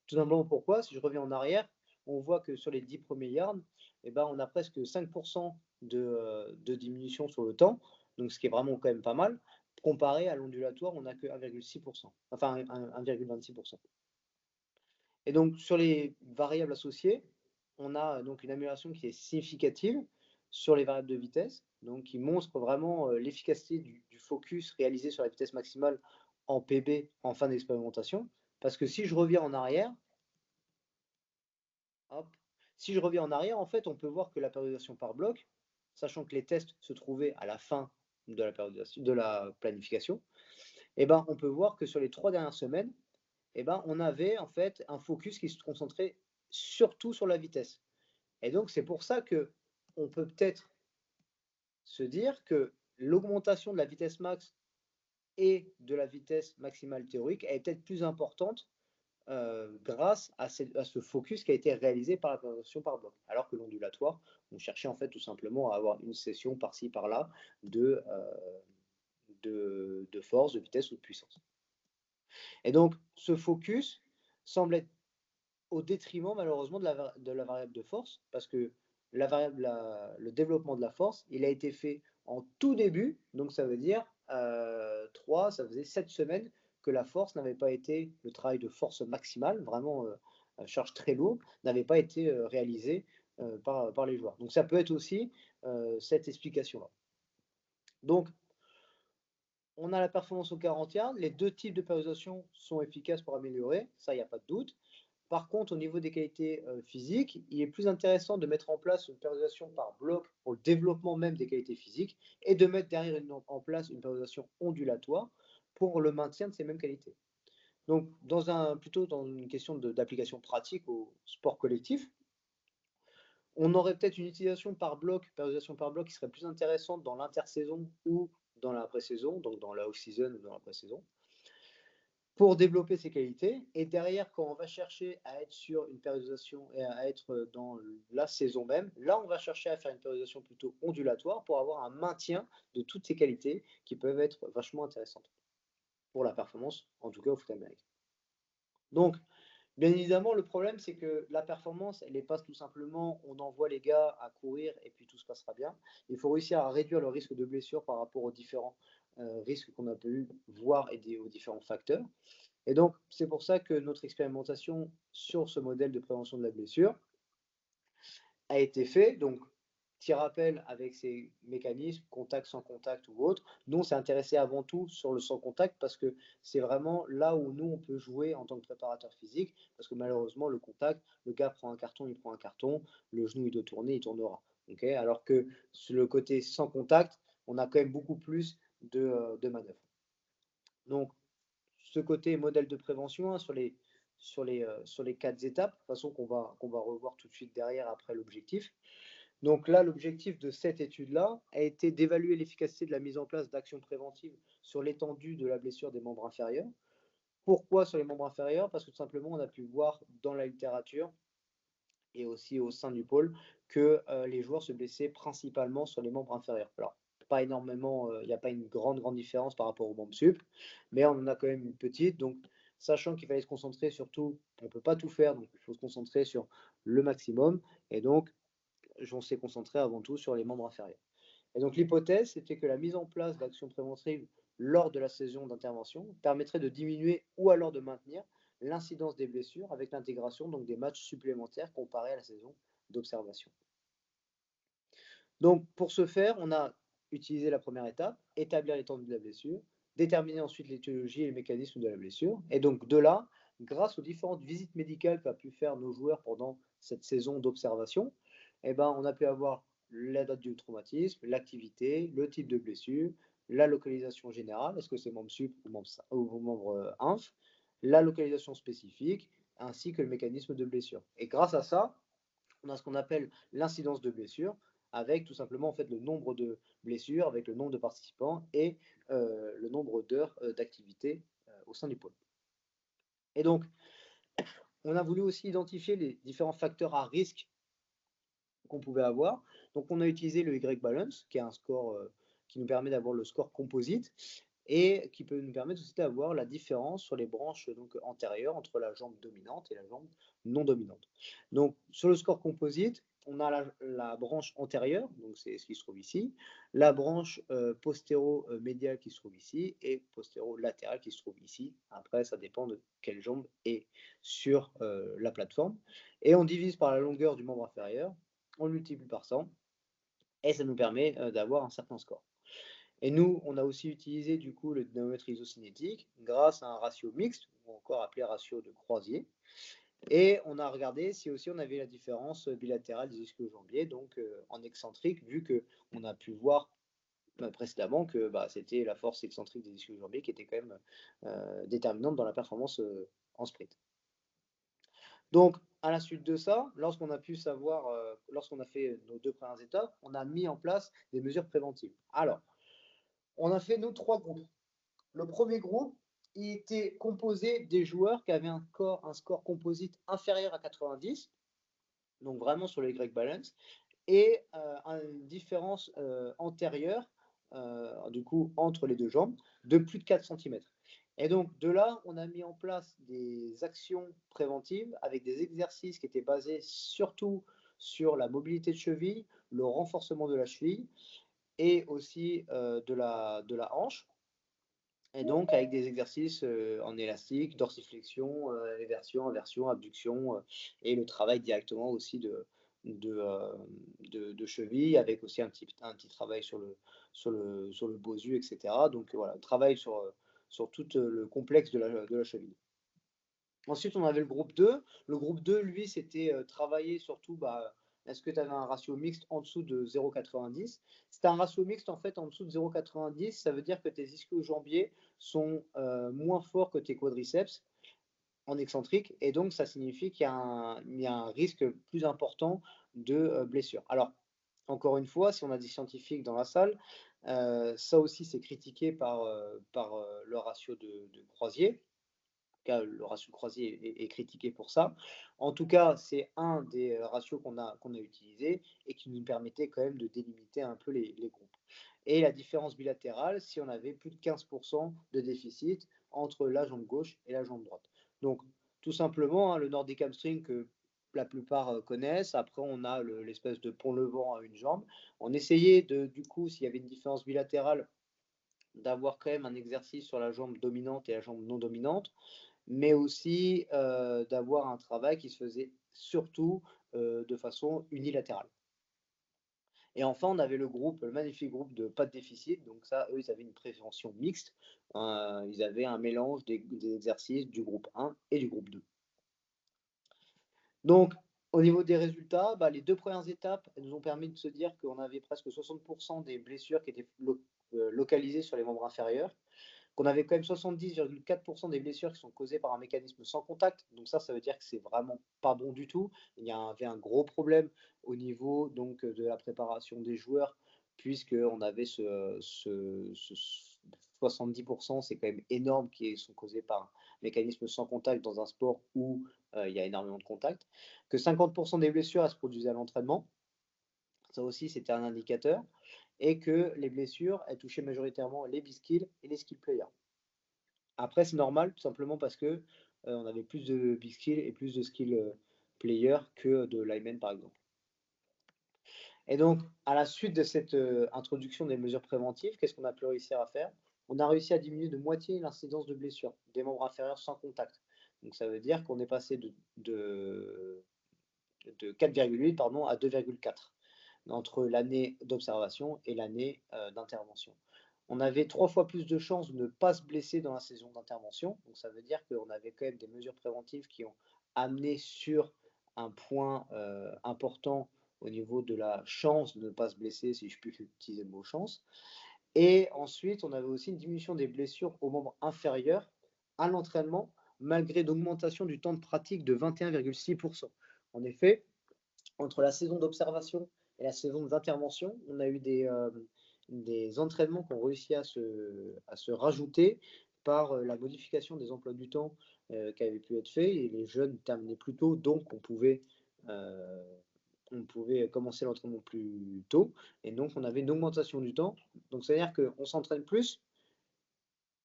Tout simplement pourquoi, si je reviens en arrière, on voit que sur les 10 premiers yards, eh ben, on a presque 5% de diminution sur le temps, donc ce qui est vraiment quand même pas mal. Comparé à l'ondulatoire, on n'a que 1,6%, enfin 1,26%. Et donc sur les variables associées, on a donc une amélioration qui est significative sur les variables de vitesse, donc qui montre vraiment l'efficacité du focus réalisé sur la vitesse maximale en PB en fin d'expérimentation. Parce que si je reviens en arrière, en fait, on peut voir que la périodisation par bloc, sachant que les tests se trouvaient à la fin de la planification, eh ben, on peut voir que sur les 3 dernières semaines, eh ben, on avait en fait un focus qui se concentrait surtout sur la vitesse. Et donc, c'est pour ça que on peut peut-être se dire que l'augmentation de la vitesse max et de la vitesse maximale théorique est peut-être plus importante grâce à ce focus qui a été réalisé par la périodisation par bloc. Alors que l'ondulatoire, on cherchait en fait tout simplement à avoir une session par-ci par-là de force, de vitesse ou de puissance. Et donc, ce focus semble être au détriment malheureusement de la variable de force, parce que le développement de la force, il a été fait en tout début, donc ça veut dire ça faisait 7 semaines que la force n'avait pas été, le travail de force maximale, vraiment charge très lourde, n'avait pas été réalisé par les joueurs. Donc ça peut être aussi cette explication-là. Donc, on a la performance au 40 yards, les deux types de périodisation sont efficaces pour améliorer, ça il n'y a pas de doute. Par contre, au niveau des qualités physiques, il est plus intéressant de mettre en place une périodisation par bloc pour le développement même des qualités physiques et de mettre derrière en place une périodisation ondulatoire pour le maintien de ces mêmes qualités. Donc, plutôt dans une question d'application pratique au sport collectif, on aurait peut-être une utilisation par bloc, périodisation par bloc qui serait plus intéressante dans l'intersaison ou dans la pré-saison, donc dans la off-season ou dans la pré-saison, pour développer ses qualités. Et derrière, quand on va chercher à être sur une périodisation et à être dans la saison même, là, on va chercher à faire une périodisation plutôt ondulatoire pour avoir un maintien de toutes ces qualités qui peuvent être vachement intéressantes pour la performance, en tout cas au foot américain. Donc, bien évidemment, le problème, c'est que la performance, elle n'est pas tout simplement on envoie les gars à courir et puis tout se passera bien. Il faut réussir à réduire le risque de blessure par rapport aux différents risques qu'on a pu voir et aux différents facteurs. Et donc, c'est pour ça que notre expérimentation sur ce modèle de prévention de la blessure a été faite. Donc, petit rappel avec ces mécanismes, contact sans contact ou autre. Nous, on s'est intéressé avant tout sur le sans contact parce que c'est vraiment là où nous, on peut jouer en tant que préparateur physique. Parce que malheureusement, le contact, le gars prend un carton, il prend un carton, le genou, il doit tourner, il tournera. Okay, alors que sur le côté sans contact, on a quand même beaucoup plus de manœuvres. Donc, ce côté modèle de prévention hein, sur les 4 étapes, de toute façon qu'on va revoir tout de suite derrière après l'objectif. Donc là, l'objectif de cette étude-là a été d'évaluer l'efficacité de la mise en place d'actions préventives sur l'étendue de la blessure des membres inférieurs. Pourquoi sur les membres inférieurs? Parce que tout simplement, on a pu voir dans la littérature et aussi au sein du pôle que les joueurs se blessaient principalement sur les membres inférieurs. Alors, pas énormément, il n'y a pas une grande différence par rapport aux membres sup, mais on en a quand même une petite. Donc, sachant qu'il fallait se concentrer surtout, on ne peut pas tout faire, donc il faut se concentrer sur le maximum. Et donc, on s'est concentré avant tout sur les membres inférieurs. Et donc l'hypothèse, c'était que la mise en place d'actions préventives lors de la saison d'intervention permettrait de diminuer ou alors de maintenir l'incidence des blessures avec l'intégration donc des matchs supplémentaires comparés à la saison d'observation. Donc pour ce faire, on a utilisé la première étape, établir l'étendue de la blessure, déterminer ensuite l'étiologie et les mécanismes de la blessure. Et donc de là, grâce aux différentes visites médicales qu'a pu faire nos joueurs pendant cette saison d'observation, eh ben, on a pu avoir la date du traumatisme, l'activité, le type de blessure, la localisation générale, est-ce que c'est membre sup ou membre inf, la localisation spécifique, ainsi que le mécanisme de blessure. Et grâce à ça, on a ce qu'on appelle l'incidence de blessure, avec tout simplement en fait le nombre de blessures, avec le nombre de participants et le nombre d'heures d'activité au sein du pôle. Et donc, on a voulu aussi identifier les différents facteurs à risque qu'on pouvait avoir. Donc, on a utilisé le Y-balance, qui est un score qui nous permet d'avoir le score composite et qui peut nous permettre aussi d'avoir la différence sur les branches donc, antérieures entre la jambe dominante et la jambe non dominante. Donc, sur le score composite, on a la branche antérieure, donc c'est ce qui se trouve ici, la branche postéro-médiale qui se trouve ici et postéro-latérale qui se trouve ici. Après, ça dépend de quelle jambe est sur la plateforme. Et on divise par la longueur du membre inférieur, on le multiplie par 100 et ça nous permet d'avoir un certain score. Et nous, on a aussi utilisé du coup le dynamométre isocinétique grâce à un ratio mixte, ou encore appelé ratio de Croisier. Et on a regardé si aussi on avait la différence bilatérale des ischio-jambiers, donc en excentrique, vu qu'on a pu voir précédemment que c'était la force excentrique des ischio-jambiers qui était quand même déterminante dans la performance en sprint. Donc, à la suite de ça, lorsqu'on a pu savoir, lorsqu'on a fait nos 2 premières étapes, on a mis en place des mesures préventives. Alors, on a fait nos 3 groupes. Le premier groupe, il était composé des joueurs qui avaient un score composite inférieur à 90, donc vraiment sur le Y-balance, et une différence antérieure, du coup, entre les deux jambes, de plus de 4 cm. Et donc, de là, on a mis en place des actions préventives avec des exercices qui étaient basés surtout sur la mobilité de cheville, le renforcement de la cheville et aussi de la hanche. Et donc, avec des exercices en élastique, dorsiflexion, éversion, inversion, abduction, et le travail directement aussi de cheville, avec aussi un petit travail sur le bosu, etc. Donc voilà, travail sur tout le complexe de la cheville. Ensuite, on avait le groupe 2. Le groupe 2, lui, c'était travailler surtout, est-ce que tu avais un ratio mixte en dessous de 0,90? C'était un ratio mixte, en fait, en dessous de 0,90. Ça veut dire que tes ischio-jambiers sont moins forts que tes quadriceps en excentrique. Et donc, ça signifie qu'il y a un risque plus important de blessure. Alors, encore une fois, si on a des scientifiques dans la salle, ça aussi, c'est critiqué par le ratio de Croisier. Le ratio croisé est critiqué pour ça. En tout cas, c'est un des ratios qu'on a utilisé et qui nous permettait quand même de délimiter un peu les groupes. Et la différence bilatérale, si on avait plus de 15% de déficit entre la jambe gauche et la jambe droite. Donc, tout simplement, le Nordic hamstring que la plupart connaissent. Après, on a l'espèce de pont levant à une jambe. On essayait du coup, s'il y avait une différence bilatérale, d'avoir quand même un exercice sur la jambe dominante et la jambe non dominante, mais aussi d'avoir un travail qui se faisait surtout de façon unilatérale. Et enfin, on avait le magnifique groupe de pas de déficit. Donc ça, eux, ils avaient une prévention mixte. Ils avaient un mélange des exercices du groupe 1 et du groupe 2. Donc, au niveau des résultats, les 2 premières étapes nous ont permis de se dire qu'on avait presque 60% des blessures qui étaient localisées sur les membres inférieurs, qu'on avait quand même 70,4% des blessures qui sont causées par un mécanisme sans contact. Donc ça veut dire que c'est vraiment pas bon du tout. Il y avait un gros problème au niveau donc de la préparation des joueurs, puisqu'on avait ce 70%, c'est quand même énorme, qui sont causés par un mécanisme sans contact dans un sport où il y a énormément de contact. Que 50% des blessures, elles se produisaient à l'entraînement. Ça aussi, c'était un indicateur. Et que les blessures, elles touchaient majoritairement les B-skills et les skill players. Après, c'est normal, tout simplement parce que on avait plus de big skill et plus de skill players que de linemen, par exemple. Et donc, à la suite de cette introduction des mesures préventives, qu'est-ce qu'on a pu réussir à faire? On a réussi à diminuer de moitié l'incidence de blessures des membres inférieurs sans contact. Donc, ça veut dire qu'on est passé de 4,8 pardon, à 2,4 entre l'année d'observation et l'année d'intervention. On avait 3 fois plus de chances de ne pas se blesser dans la saison d'intervention. Donc ça veut dire qu'on avait quand même des mesures préventives qui ont amené sur un point important au niveau de la chance de ne pas se blesser, si je puis utiliser le mot chance. Et ensuite, on avait aussi une diminution des blessures aux membres inférieurs à l'entraînement, malgré une augmentation du temps de pratique de 21,6%. En effet, entre la saison d'observation et la saison d'intervention, on a eu des entraînements qui ont réussi à se rajouter par la modification des emplois du temps qui avaient pu être faits et les jeunes terminaient plus tôt, donc euh, on pouvait commencer l'entraînement plus tôt et donc on avait une augmentation du temps. Donc c'est-à-dire qu'on s'entraîne plus,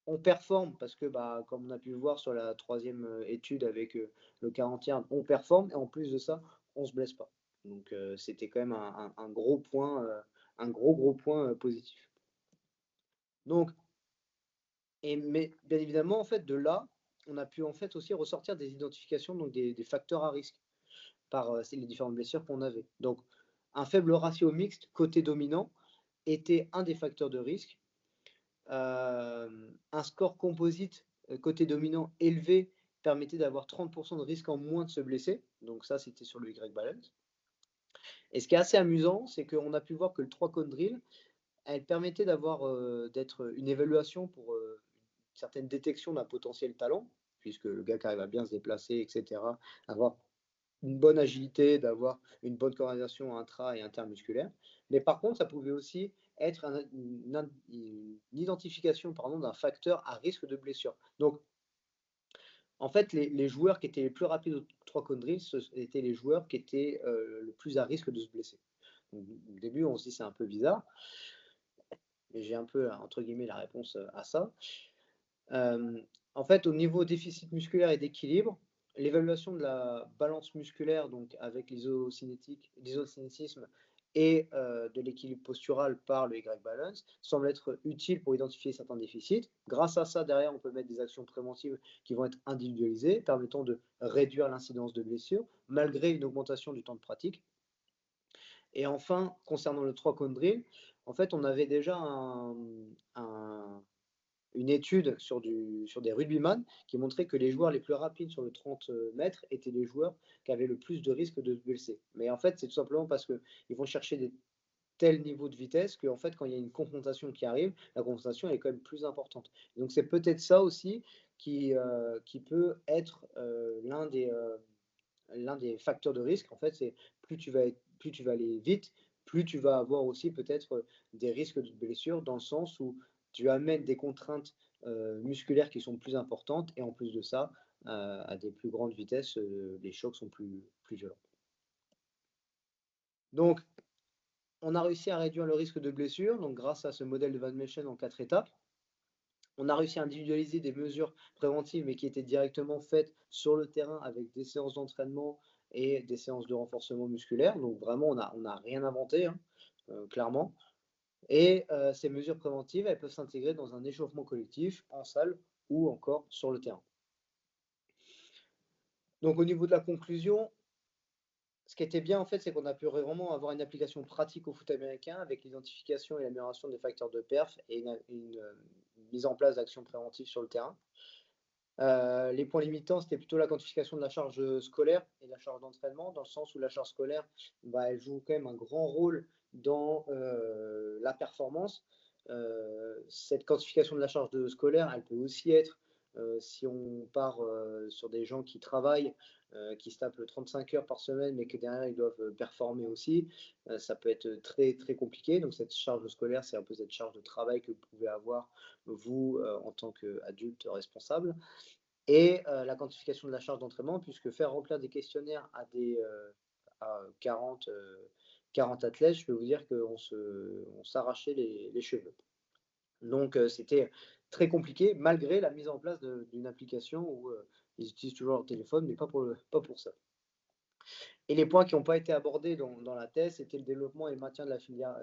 on performe parce que, bah, comme on a pu le voir sur la troisième étude avec le 40 yard, on performe et en plus de ça, on ne se blesse pas. Donc c'était quand même un gros point, un gros point positif. Donc, mais bien évidemment, en fait, de là, on a pu en fait aussi ressortir des identifications, donc des facteurs à risque par les différentes blessures qu'on avait. Donc, un faible ratio mixte côté dominant était un des facteurs de risque. Un score composite côté dominant élevé permettait d'avoir 30% de risque en moins de se blesser. Donc ça, c'était sur le Y-balance. Et ce qui est assez amusant, c'est qu'on a pu voir que le 3 cone drill, elle permettait d'être une évaluation pour une certaine détection d'un potentiel talent, puisque le gars qui arrive à bien se déplacer, etc., avoir une bonne agilité, d'avoir une bonne coordination intra et intermusculaire. Mais par contre, ça pouvait aussi être une identification d'un facteur à risque de blessure. Donc, en fait, les joueurs qui étaient les plus rapides au 3 cone drill, étaient les joueurs qui étaient le plus à risque de se blesser. Donc, au début, on se dit c'est un peu bizarre, mais j'ai un peu, entre guillemets, la réponse à ça. En fait, au niveau déficit musculaire et d'équilibre, l'évaluation de la balance musculaire, donc avec l'isocinétisme et de l'équilibre postural par le Y-balance, semble être utile pour identifier certains déficits. Grâce à ça, derrière, on peut mettre des actions préventives qui vont être individualisées, permettant de réduire l'incidence de blessures, malgré une augmentation du temps de pratique. Et enfin, concernant le 3 cone drill, en fait, on avait déjà une étude sur des rugbyman qui montrait que les joueurs les plus rapides sur le 30 mètres étaient les joueurs qui avaient le plus de risques de se blesser. Mais en fait, c'est tout simplement parce qu'ils vont chercher des tels niveaux de vitesse qu'en fait, quand il y a une confrontation qui arrive, la confrontation est quand même plus importante. Donc c'est peut-être ça aussi qui peut être l'un des facteurs de risque. En fait, c'est plus tu vas aller vite, plus tu vas avoir aussi peut-être des risques de blessure dans le sens où tu amènes des contraintes musculaires qui sont plus importantes et en plus de ça, à des plus grandes vitesses, les chocs sont plus violents. Donc, on a réussi à réduire le risque de blessure donc grâce à ce modèle de Van Meschen en 4 étapes. On a réussi à individualiser des mesures préventives, mais qui étaient directement faites sur le terrain avec des séances d'entraînement et des séances de renforcement musculaire. Donc vraiment, on n'a rien inventé, hein, clairement. Et ces mesures préventives, elles peuvent s'intégrer dans un échauffement collectif, en salle ou encore sur le terrain. Donc au niveau de la conclusion, ce qui était bien en fait, c'est qu'on a pu vraiment avoir une application pratique au foot américain avec l'identification et l'amélioration des facteurs de perf et une mise en place d'actions préventives sur le terrain. Les points limitants, c'était plutôt la quantification de la charge scolaire et de la charge d'entraînement, dans le sens où la charge scolaire, bah, elle joue quand même un grand rôle dans la performance. Cette quantification de la charge scolaire, elle peut aussi être, si on part sur des gens qui travaillent, qui se tapent 35 heures par semaine, mais que derrière ils doivent performer aussi, ça peut être très très compliqué. Donc cette charge scolaire, c'est un peu cette charge de travail que vous pouvez avoir, vous, en tant qu'adulte responsable. Et la quantification de la charge d'entraînement, puisque faire remplir des questionnaires à 40 athlètes, je peux vous dire qu'on s'arrachait les cheveux. Donc c'était très compliqué, malgré la mise en place d'une application où ils utilisent toujours leur téléphone, mais pas pour ça. Et les points qui n'ont pas été abordés dans la thèse, c'était le développement et le maintien de la filière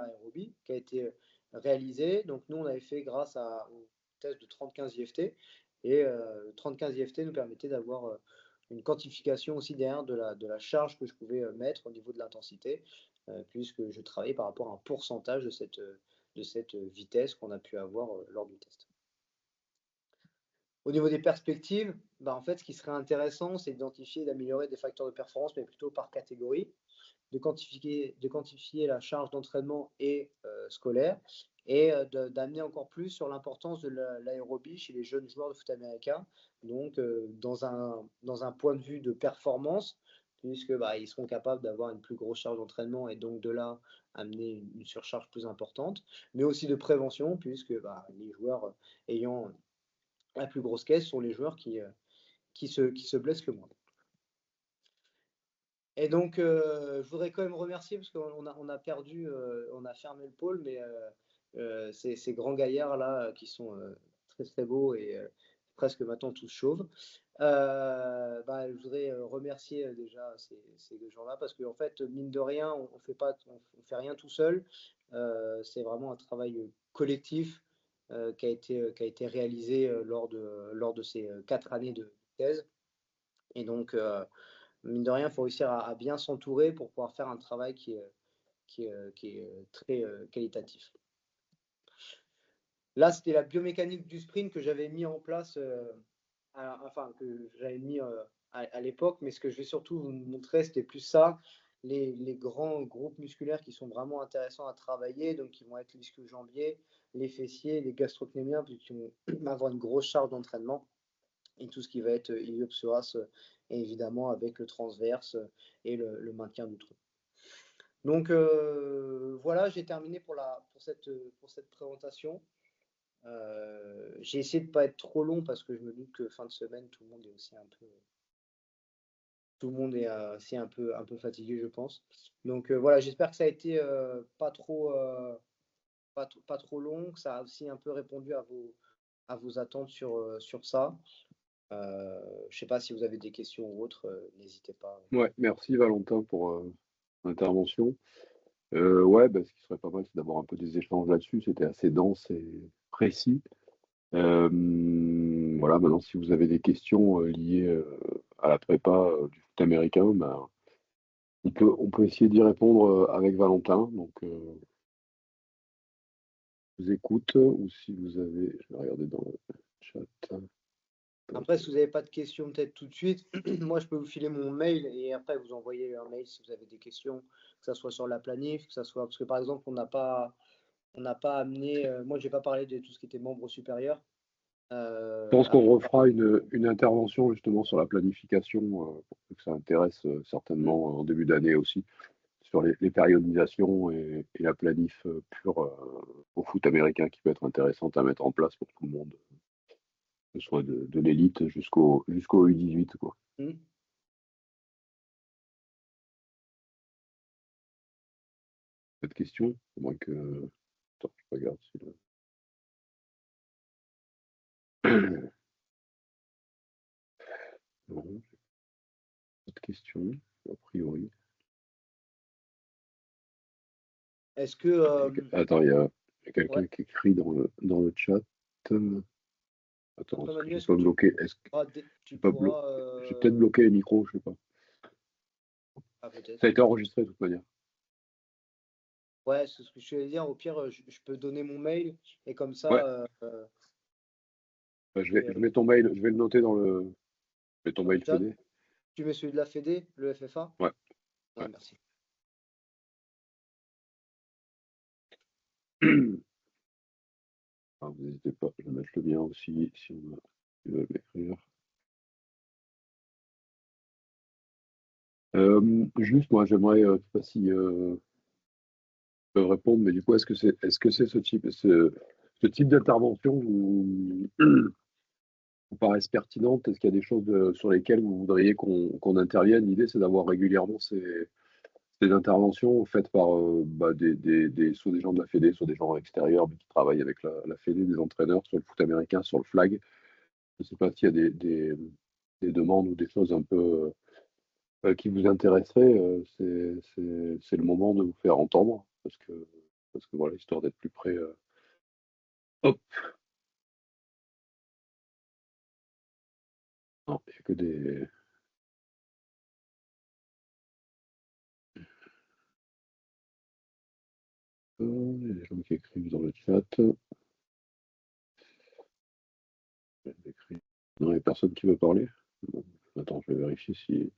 aérobie qui a été réalisé. Donc nous, on avait fait grâce au test de 30-15 IFT. Et 30-15 IFT nous permettait d'avoir une quantification aussi derrière de la charge que je pouvais mettre au niveau de l'intensité, puisque je travaillais par rapport à un pourcentage de cette vitesse qu'on a pu avoir lors du test. Au niveau des perspectives, en fait, ce qui serait intéressant, c'est d'identifier et d'améliorer des facteurs de performance, mais plutôt par catégorie, de quantifier la charge d'entraînement et scolaire, et d'amener encore plus sur l'importance de l'aérobie chez les jeunes joueurs de foot américain, donc dans un point de vue de performance, puisque ils seront capables d'avoir une plus grosse charge d'entraînement et donc de là amener une surcharge plus importante, mais aussi de prévention, puisque les joueurs ayant la plus grosse caisse sont les joueurs qui se blessent le moins. Et donc, je voudrais quand même remercier parce qu'on a perdu, on a fermé le pôle, mais ces grands gaillards là qui sont très très beaux et presque maintenant tous chauves. Je voudrais remercier déjà ces gens-là parce qu'en fait, mine de rien, on fait rien tout seul. C'est vraiment un travail collectif qui a été réalisé lors de ces 4 années de thèse. Et donc, mine de rien, il faut réussir à bien s'entourer pour pouvoir faire un travail qui est très qualitatif. Là, c'était la biomécanique du sprint que j'avais mis en place, que j'avais mis à l'époque, mais ce que je vais surtout vous montrer, c'était plus ça, les grands groupes musculaires qui sont vraiment intéressants à travailler, donc qui vont être l'ischio-jambier, les fessiers, les gastrocnémiens, puisqu'ils vont avoir une grosse charge d'entraînement, et tout ce qui va être iliopsoas, et évidemment avec le transverse et le maintien du trou. Donc voilà, j'ai terminé pour cette présentation. J'ai essayé de ne pas être trop long parce que je me doute que fin de semaine, tout le monde est aussi un peu fatigué, je pense. Donc voilà, j'espère que ça a été pas trop long, que ça a aussi un peu répondu à vos attentes sur ça. Je sais pas si vous avez des questions ou autres, n'hésitez pas. Ouais, merci Valentin pour l'intervention. Ouais, ce qui serait pas mal, c'est d'avoir un peu des échanges là-dessus. C'était assez dense et précis. Voilà, maintenant, si vous avez des questions liées à la prépa du foot américain, on peut essayer d'y répondre avec Valentin. Donc, je vous écoute, ou si vous avez, je vais regarder dans le chat. Après, si vous n'avez pas de questions peut-être tout de suite, moi je peux vous filer mon mail et après vous envoyer un mail si vous avez des questions, que ce soit sur la planif, que ça soit parce que par exemple on n'a pas amené, moi j'ai pas parlé de tout ce qui était membre supérieur. Je pense qu'on refera une intervention justement sur la planification, pour que ça intéresse certainement en début d'année aussi, sur les périodisations et la planif pure au foot américain qui peut être intéressante à mettre en place pour tout le monde, que ce soit de l'élite jusqu'au U18, quoi. Pas de questions? À moins que. Attends, je regarde si Non, pas de questions, a priori. Est-ce que. Attends, il y a quelqu'un Ouais. qui écrit dans le chat. Attends, Après, est-ce que Manu, je est-ce peux que bloquer? tu Pas pourras. J'ai peut-être bloqué les micros, je sais pas. Ah, peut-être. Ça a été enregistré de toute manière. Ouais, c'est ce que je voulais dire. Au pire, je peux donner mon mail et comme Ouais, ça. je mets ton mail, je vais le noter je mets ton Dans le mail chat, CD. tu mets celui de la Fédé, le FFA? Ouais, Ouais, ouais. merci. Vous n'hésitez pas, je vais mettre le lien aussi si on veut m'écrire. Juste, moi, j'aimerais, je ne sais pas si peuvent répondre, mais du coup, est-ce que c'est ce type d'intervention vous paraissent pertinentes? Est-ce qu'il y a des choses sur lesquelles vous voudriez qu'on intervienne? L'idée, c'est d'avoir régulièrement ces interventions faites par soit des gens de la Fédé, soit des gens extérieurs mais qui travaillent avec la Fédé, des entraîneurs sur le foot américain, sur le flag. Je ne sais pas s'il y a des demandes ou des choses un peu qui vous intéresserait, c'est le moment de vous faire entendre, parce que voilà, histoire d'être plus près. Hop, non, il n'y a que des. Il y a des gens qui écrivent dans le chat. Non, il n'y a personne qui veut parler. Bon, attends, je vais vérifier si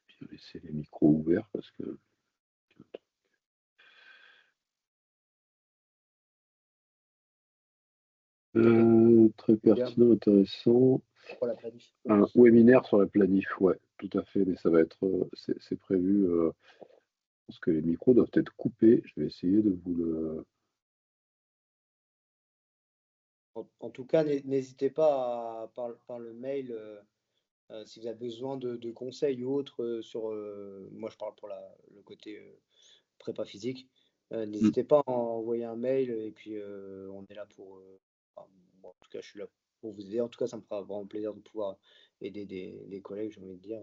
j'ai laissé les micros ouverts parce que. Très pertinent, intéressant. Pour la planif. Un webinaire sur la planif, ouais, tout à fait, mais ça va être, c'est prévu. Je pense que les micros doivent être coupés. Je vais essayer de vous le. En tout cas, n'hésitez pas par le mail si vous avez besoin de conseils ou autres sur. Moi, je parle pour le côté prépa physique. Mm. N'hésitez pas à envoyer un mail et puis on est là pour. Enfin, moi, en tout cas, je suis là pour vous aider. En tout cas, ça me fera vraiment plaisir de pouvoir aider des collègues, j'ai envie de dire,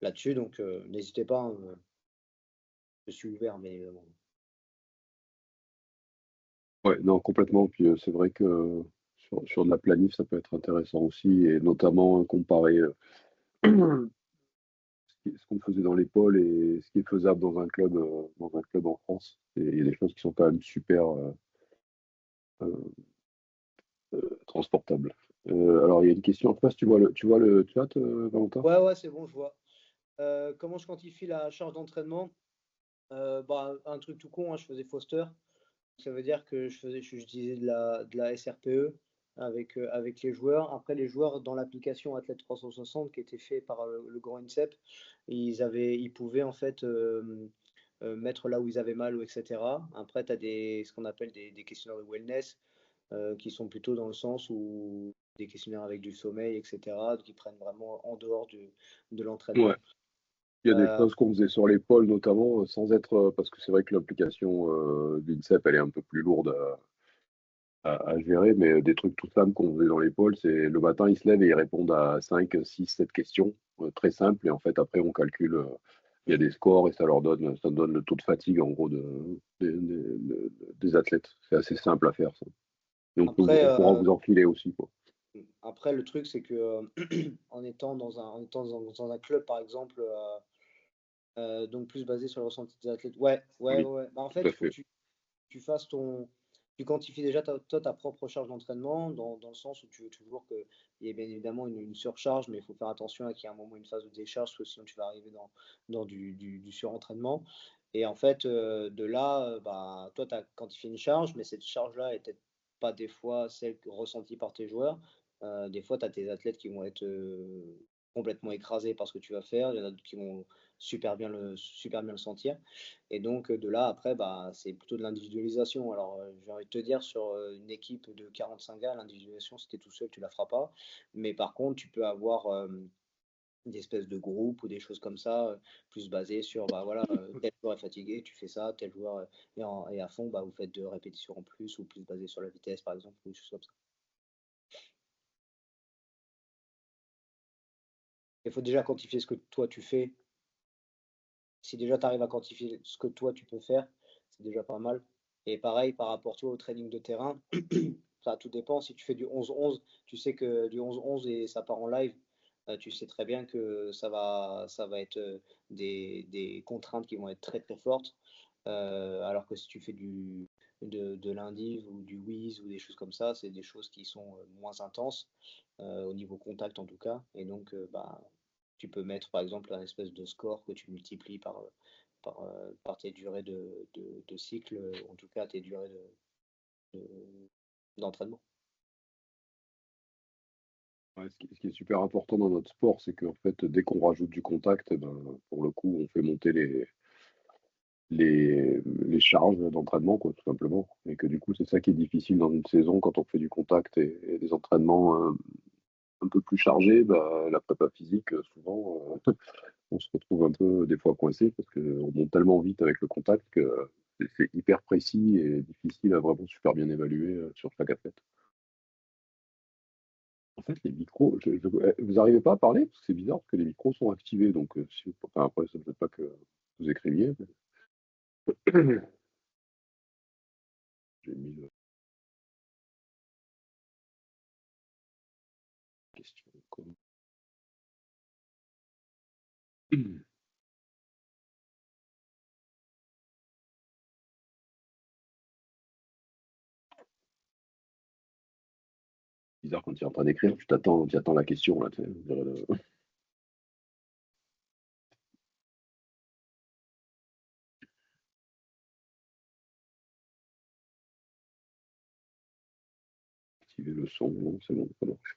là-dessus. Donc, n'hésitez pas, hein, je suis ouvert, bien évidemment. Ouais, non, complètement. Puis c'est vrai que sur de la planif, ça peut être intéressant aussi, et notamment comparer ce qu'on faisait dans les pôles et ce qui est faisable dans un club en France. Et il y a des choses qui sont quand même super euh, transportables. Alors, il y a une question. Je sais pas si tu vois le chat, Valentin? Ouais, ouais, c'est bon, je vois. Comment je quantifie la charge d'entraînement? Bah, un truc tout con, hein, je faisais Foster. Ça veut dire que j'utilisais de la SRPE avec les joueurs. Après, les joueurs dans l'application Athlète 360 qui était fait par le grand INSEP, ils pouvaient en fait mettre là où ils avaient mal, ou etc. Après, tu as ce qu'on appelle des questionnaires de wellness qui sont plutôt dans le sens où des questionnaires avec du sommeil, etc., qui prennent vraiment en dehors de Ouais. l'entraînement. Il y a des Euh, choses qu'on faisait sur les pôles, notamment, sans être. Parce que c'est vrai que l'application d'INSEP, elle est un peu plus lourde à gérer, mais des trucs tout simples qu'on faisait dans les pôles, c'est le matin, ils se lèvent et ils répondent à 5, 6, 7 questions, très simples, et en fait, après, on calcule, il y a des scores et ça donne le taux de fatigue, en gros, des athlètes. C'est assez simple à faire, ça. Et après, on pourra vous en filer aussi, quoi. Après, le truc, c'est que en étant dans un club, par exemple, donc plus basé sur le ressenti des athlètes. Ouais, ouais, Oui, ouais. Bah, en tout fait, à il faut que fait. tu fasses tu quantifies déjà ta propre charge d'entraînement, dans le sens où tu veux toujours qu'il y ait bien évidemment une surcharge, mais il faut faire attention à qu'il y ait un moment, une phase de décharge, parce que sinon tu vas arriver dans du surentraînement. Et en fait, de là, bah, toi, tu as quantifié une charge, mais cette charge-là est peut-être pas des fois celle ressentie par tes joueurs. Des fois, tu as tes athlètes qui vont être complètement écrasés par ce que tu vas faire. Il y en a d'autres qui vont super bien le sentir. Et donc, de là, après, bah, c'est plutôt de l'individualisation. Alors, j'ai envie de te dire, sur une équipe de 45 gars, l'individualisation, si tu es tout seul, tu la feras pas. Mais par contre, tu peux avoir des espèces de groupes ou des choses comme ça, plus basées sur, bah voilà, tel joueur est fatigué, tu fais ça, tel joueur est à fond, bah, vous faites 2 répétitions en plus, ou plus basé sur la vitesse, par exemple, ou des choses comme ça. Il faut déjà quantifier ce que toi tu fais. Si déjà tu arrives à quantifier ce que toi tu peux faire, c'est déjà pas mal. Et pareil, par rapport toi, au training de terrain, ça tout dépend. Si tu fais du 11-11, tu sais que du 11-11 et ça part en live, tu sais très bien que ça va être des contraintes qui vont être très très fortes. Alors que si tu fais de l'indiv ou du whiz ou des choses comme ça, c'est des choses qui sont moins intenses, au niveau contact en tout cas. Et donc, bah, tu peux mettre par exemple un espèce de score que tu multiplies par tes durées de cycle, en tout cas tes durées d'entraînement. Ouais, ce qui est super important dans notre sport, c'est qu'en fait, dès qu'on rajoute du contact, eh ben, pour le coup, on fait monter les charges d'entraînement, quoi, tout simplement. Et que du coup, c'est ça qui est difficile dans une saison quand on fait du contact et des entraînements un peu plus chargés. Bah, la prépa physique, souvent, on se retrouve un peu des fois coincé parce qu'on monte tellement vite avec le contact que c'est hyper précis et difficile à vraiment super bien évaluer sur chaque athlète. En fait, les micros, vous n'arrivez pas à parler? Parce que c'est bizarre, parce que les micros sont activés. Donc, enfin, après, ça ne peut pas que vous écriviez. J'ai mis la question. Bizarre quand tu es en train d'écrire, tu attends la question, là, tu sais, activer le son, non, c'est bon, ça marche.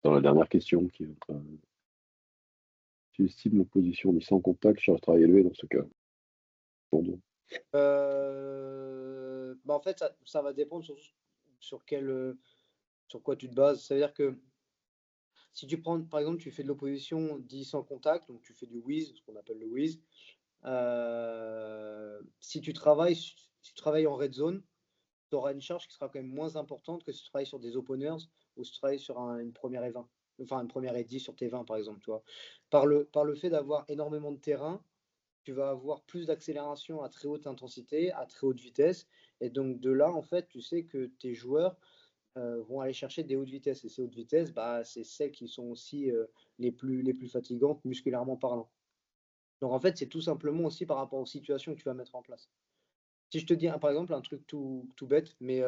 Dans la dernière question, qui est tu estimes l'opposition mis sans contact sur le travail élevé dans ce cas? Pardon. En fait, ça va dépendre sur sur quoi tu te bases. C'est-à-dire que si tu prends, par exemple, tu fais de l'opposition dit sans contact, donc tu fais du whiz, ce qu'on appelle le whiz. Si tu travailles en red zone, tu auras une charge qui sera quand même moins importante que si tu travailles sur des openers ou si tu travailles sur une première et 20, enfin une première et 10 sur tes 20 par exemple, tu vois. Par le fait d'avoir énormément de terrain, tu vas avoir plus d'accélération à très haute intensité, à très haute vitesse, et donc de là, en fait, tu sais que tes joueurs vont aller chercher des hautes vitesses, et ces hautes vitesses, bah, c'est celles qui sont aussi les plus fatigantes musculairement parlant. Donc en fait, c'est tout simplement aussi par rapport aux situations que tu vas mettre en place. Si je te dis, par exemple, un truc tout bête, mais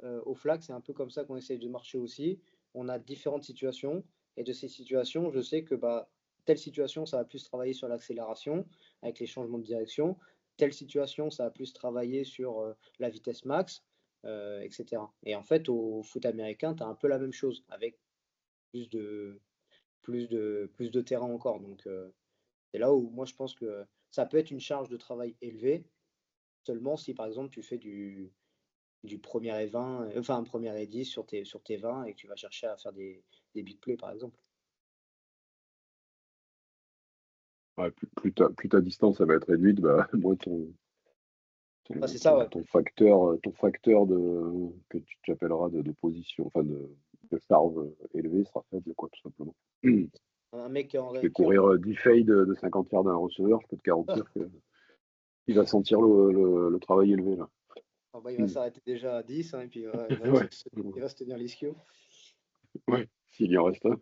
au flag, c'est un peu comme ça qu'on essaye de marcher aussi. On a différentes situations, et de ces situations, je sais que bah, telle situation, ça va plus travailler sur l'accélération, avec les changements de direction. Telle situation, ça va plus travailler sur la vitesse max, etc. Et en fait, au foot américain, tu as un peu la même chose, avec plus de, plus de terrain encore. Donc, c'est là où moi, je pense que ça peut être une charge de travail élevée, seulement si, par exemple, tu fais du premier et 20, enfin un premier et 10 sur tes 20 et que tu vas chercher à faire des big plays par exemple. Ouais, plus ta distance ça va être réduite, bah, moins Ah, c'est ça, ouais. ton facteur que tu appelleras de position, enfin de charge élevée sera faible, quoi, tout simplement. Un mec qui est en, Tu fais qui est en- courir 10 fades de 50 yards d'un receveur, je peux te garantir qu'il va sentir le travail élevé, là. Ah bah, il va s'arrêter déjà à 10, hein, et puis Ouais, il va se tenir l'ischio. ouais, s'il y en reste un.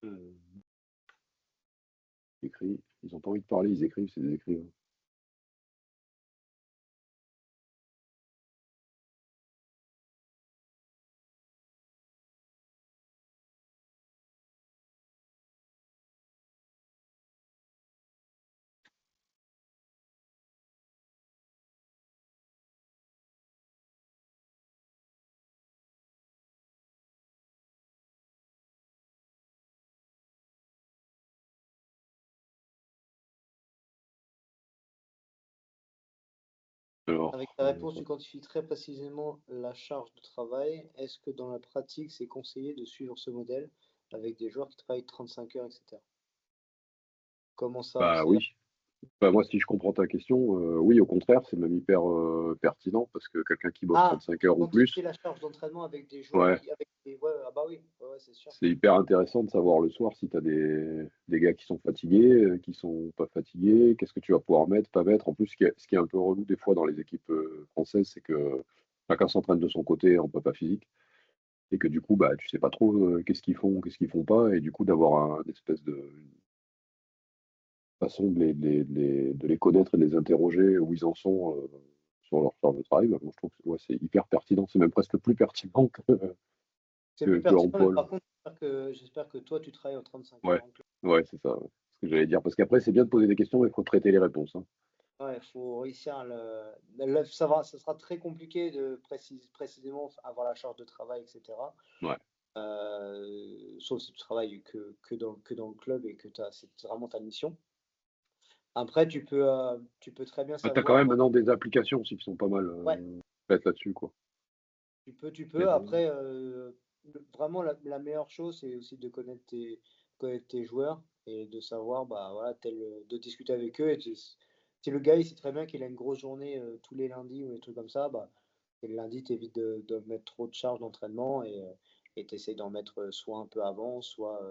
Euh, Écrit, ils ont pas envie de parler, ils écrivent, c'est des écrivains. Alors, Avec ta réponse, tu quantifies très précisément la charge de travail. Est-ce que dans la pratique, c'est conseillé de suivre ce modèle avec des joueurs qui travaillent 35 heures, etc. Comment ça? bah C'est-à-dire oui. Bah, moi, si je comprends ta question, oui, au contraire, c'est même hyper pertinent parce que quelqu'un qui bosse Ah, 35 tu heures ou quantifies plus, la charge d'entraînement avec des joueurs ouais, qui avec des... Ouais, ah bah oui, ouais, ouais, c'est sûr. c'est hyper intéressant de savoir le soir si tu as des gars qui sont fatigués, qui sont pas fatigués, qu'est-ce que tu vas pouvoir mettre, pas mettre. En plus, ce qui est un peu relou des fois dans les équipes françaises, c'est que chacun s'entraîne de son côté en prépa physique et que du coup, bah, tu sais pas trop qu'est-ce qu'ils font pas, et du coup, d'avoir une espèce de façon de les connaître et de les interroger où ils en sont sur leur charge de travail, bah, moi, je trouve que ouais, c'est hyper pertinent, c'est même presque plus pertinent C'est plus que en pertinent, mais pôle. par contre, j'espère que toi, tu travailles en 35 heures Ouais, en club. ouais, c'est ça, ouais. Ce que j'allais dire. Parce qu'après, c'est bien de poser des questions, mais il faut traiter les réponses, hein. Ouais, il faut réussir ça sera très compliqué de précisément avoir la charge de travail, etc. Ouais. Sauf si tu travailles que dans le club et que c'est vraiment ta mission. Après, tu peux très bien Ah, t'as quand même savoir. maintenant des applications aussi qui sont pas mal Ouais, faites là-dessus, quoi. tu Il y a peux. des... Après, vraiment la meilleure chose, c'est aussi de connaître tes joueurs et de savoir, bah, voilà, de discuter avec eux. Si le gars, il sait très bien qu'il a une grosse journée tous les lundis ou des trucs comme ça, bah, et le lundi, tu évites de mettre trop de charges d'entraînement et tu essaies d'en mettre soit un peu avant, soit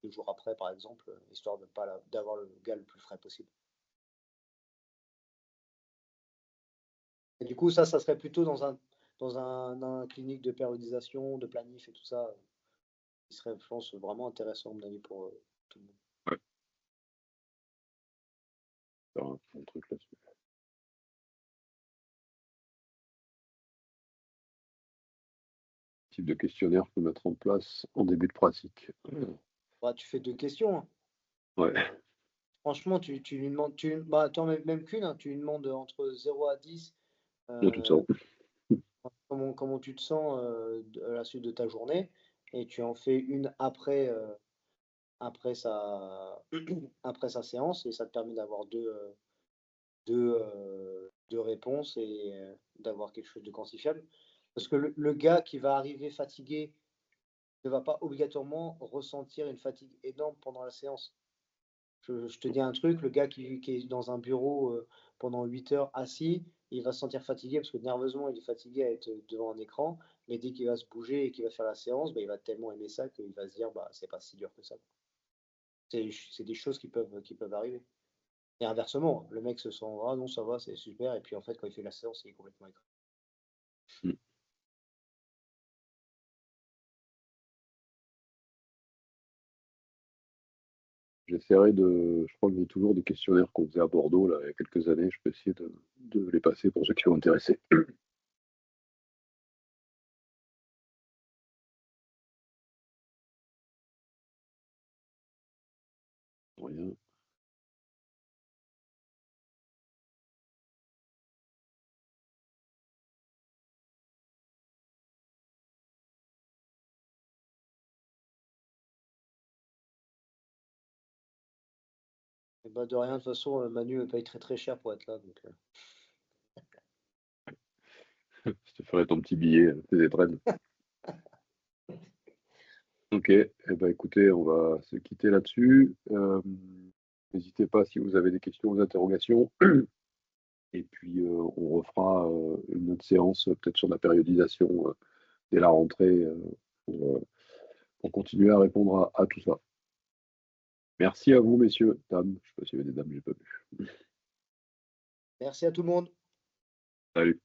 2 jours après, par exemple, histoire de pas d'avoir le gars le plus frais possible. Et du coup, ça serait plutôt dans un clinique de périodisation, de planif et tout ça, qui serait, je pense, vraiment intéressant, à mon avis, pour tout le monde. Ouais, faire un bon truc là-dessus. Type de questionnaire que mettre en place en début de pratique. Bah, tu fais 2 questions, hein. Ouais, Franchement, tu lui demandes, bah, attends, même qu'une, hein, tu lui demandes entre 0 à 10 dans tout ça. euh, comment tu te sens à la suite de ta journée, et tu en fais une après après sa séance, et ça te permet d'avoir deux réponses et d'avoir quelque chose de quantifiable. Parce que le gars qui va arriver fatigué ne va pas obligatoirement ressentir une fatigue énorme pendant la séance. Je te dis un truc, le gars qui est dans un bureau pendant 8 heures assis, il va se sentir fatigué parce que nerveusement il est fatigué à être devant un écran, mais dès qu'il va se bouger et qu'il va faire la séance, bah, il va tellement aimer ça qu'il va se dire bah c'est pas si dur que ça. C'est des choses qui peuvent arriver. Et inversement, le mec se sent ah non ça va, c'est super, et puis en fait quand il fait la séance, il est complètement écran. Mm. J'essaierai je crois que j'ai toujours des questionnaires qu'on faisait à Bordeaux là, il y a quelques années. Je peux essayer de les passer pour ceux qui sont intéressés. Rien. Et bah de rien, de toute façon, Manu paye très très cher pour être là. Donc, Je te ferai ton petit billet, tes étrennes. Ok, eh ben, écoutez, on va se quitter là-dessus. N'hésitez pas si vous avez des questions ou des interrogations. Et puis, on refera une autre séance, peut-être sur la périodisation dès la rentrée, pour continuer à répondre à tout ça. Merci à vous, messieurs, dames. Je sais pas s'il y avait des dames, j'ai pas vu. merci à tout le monde. Salut.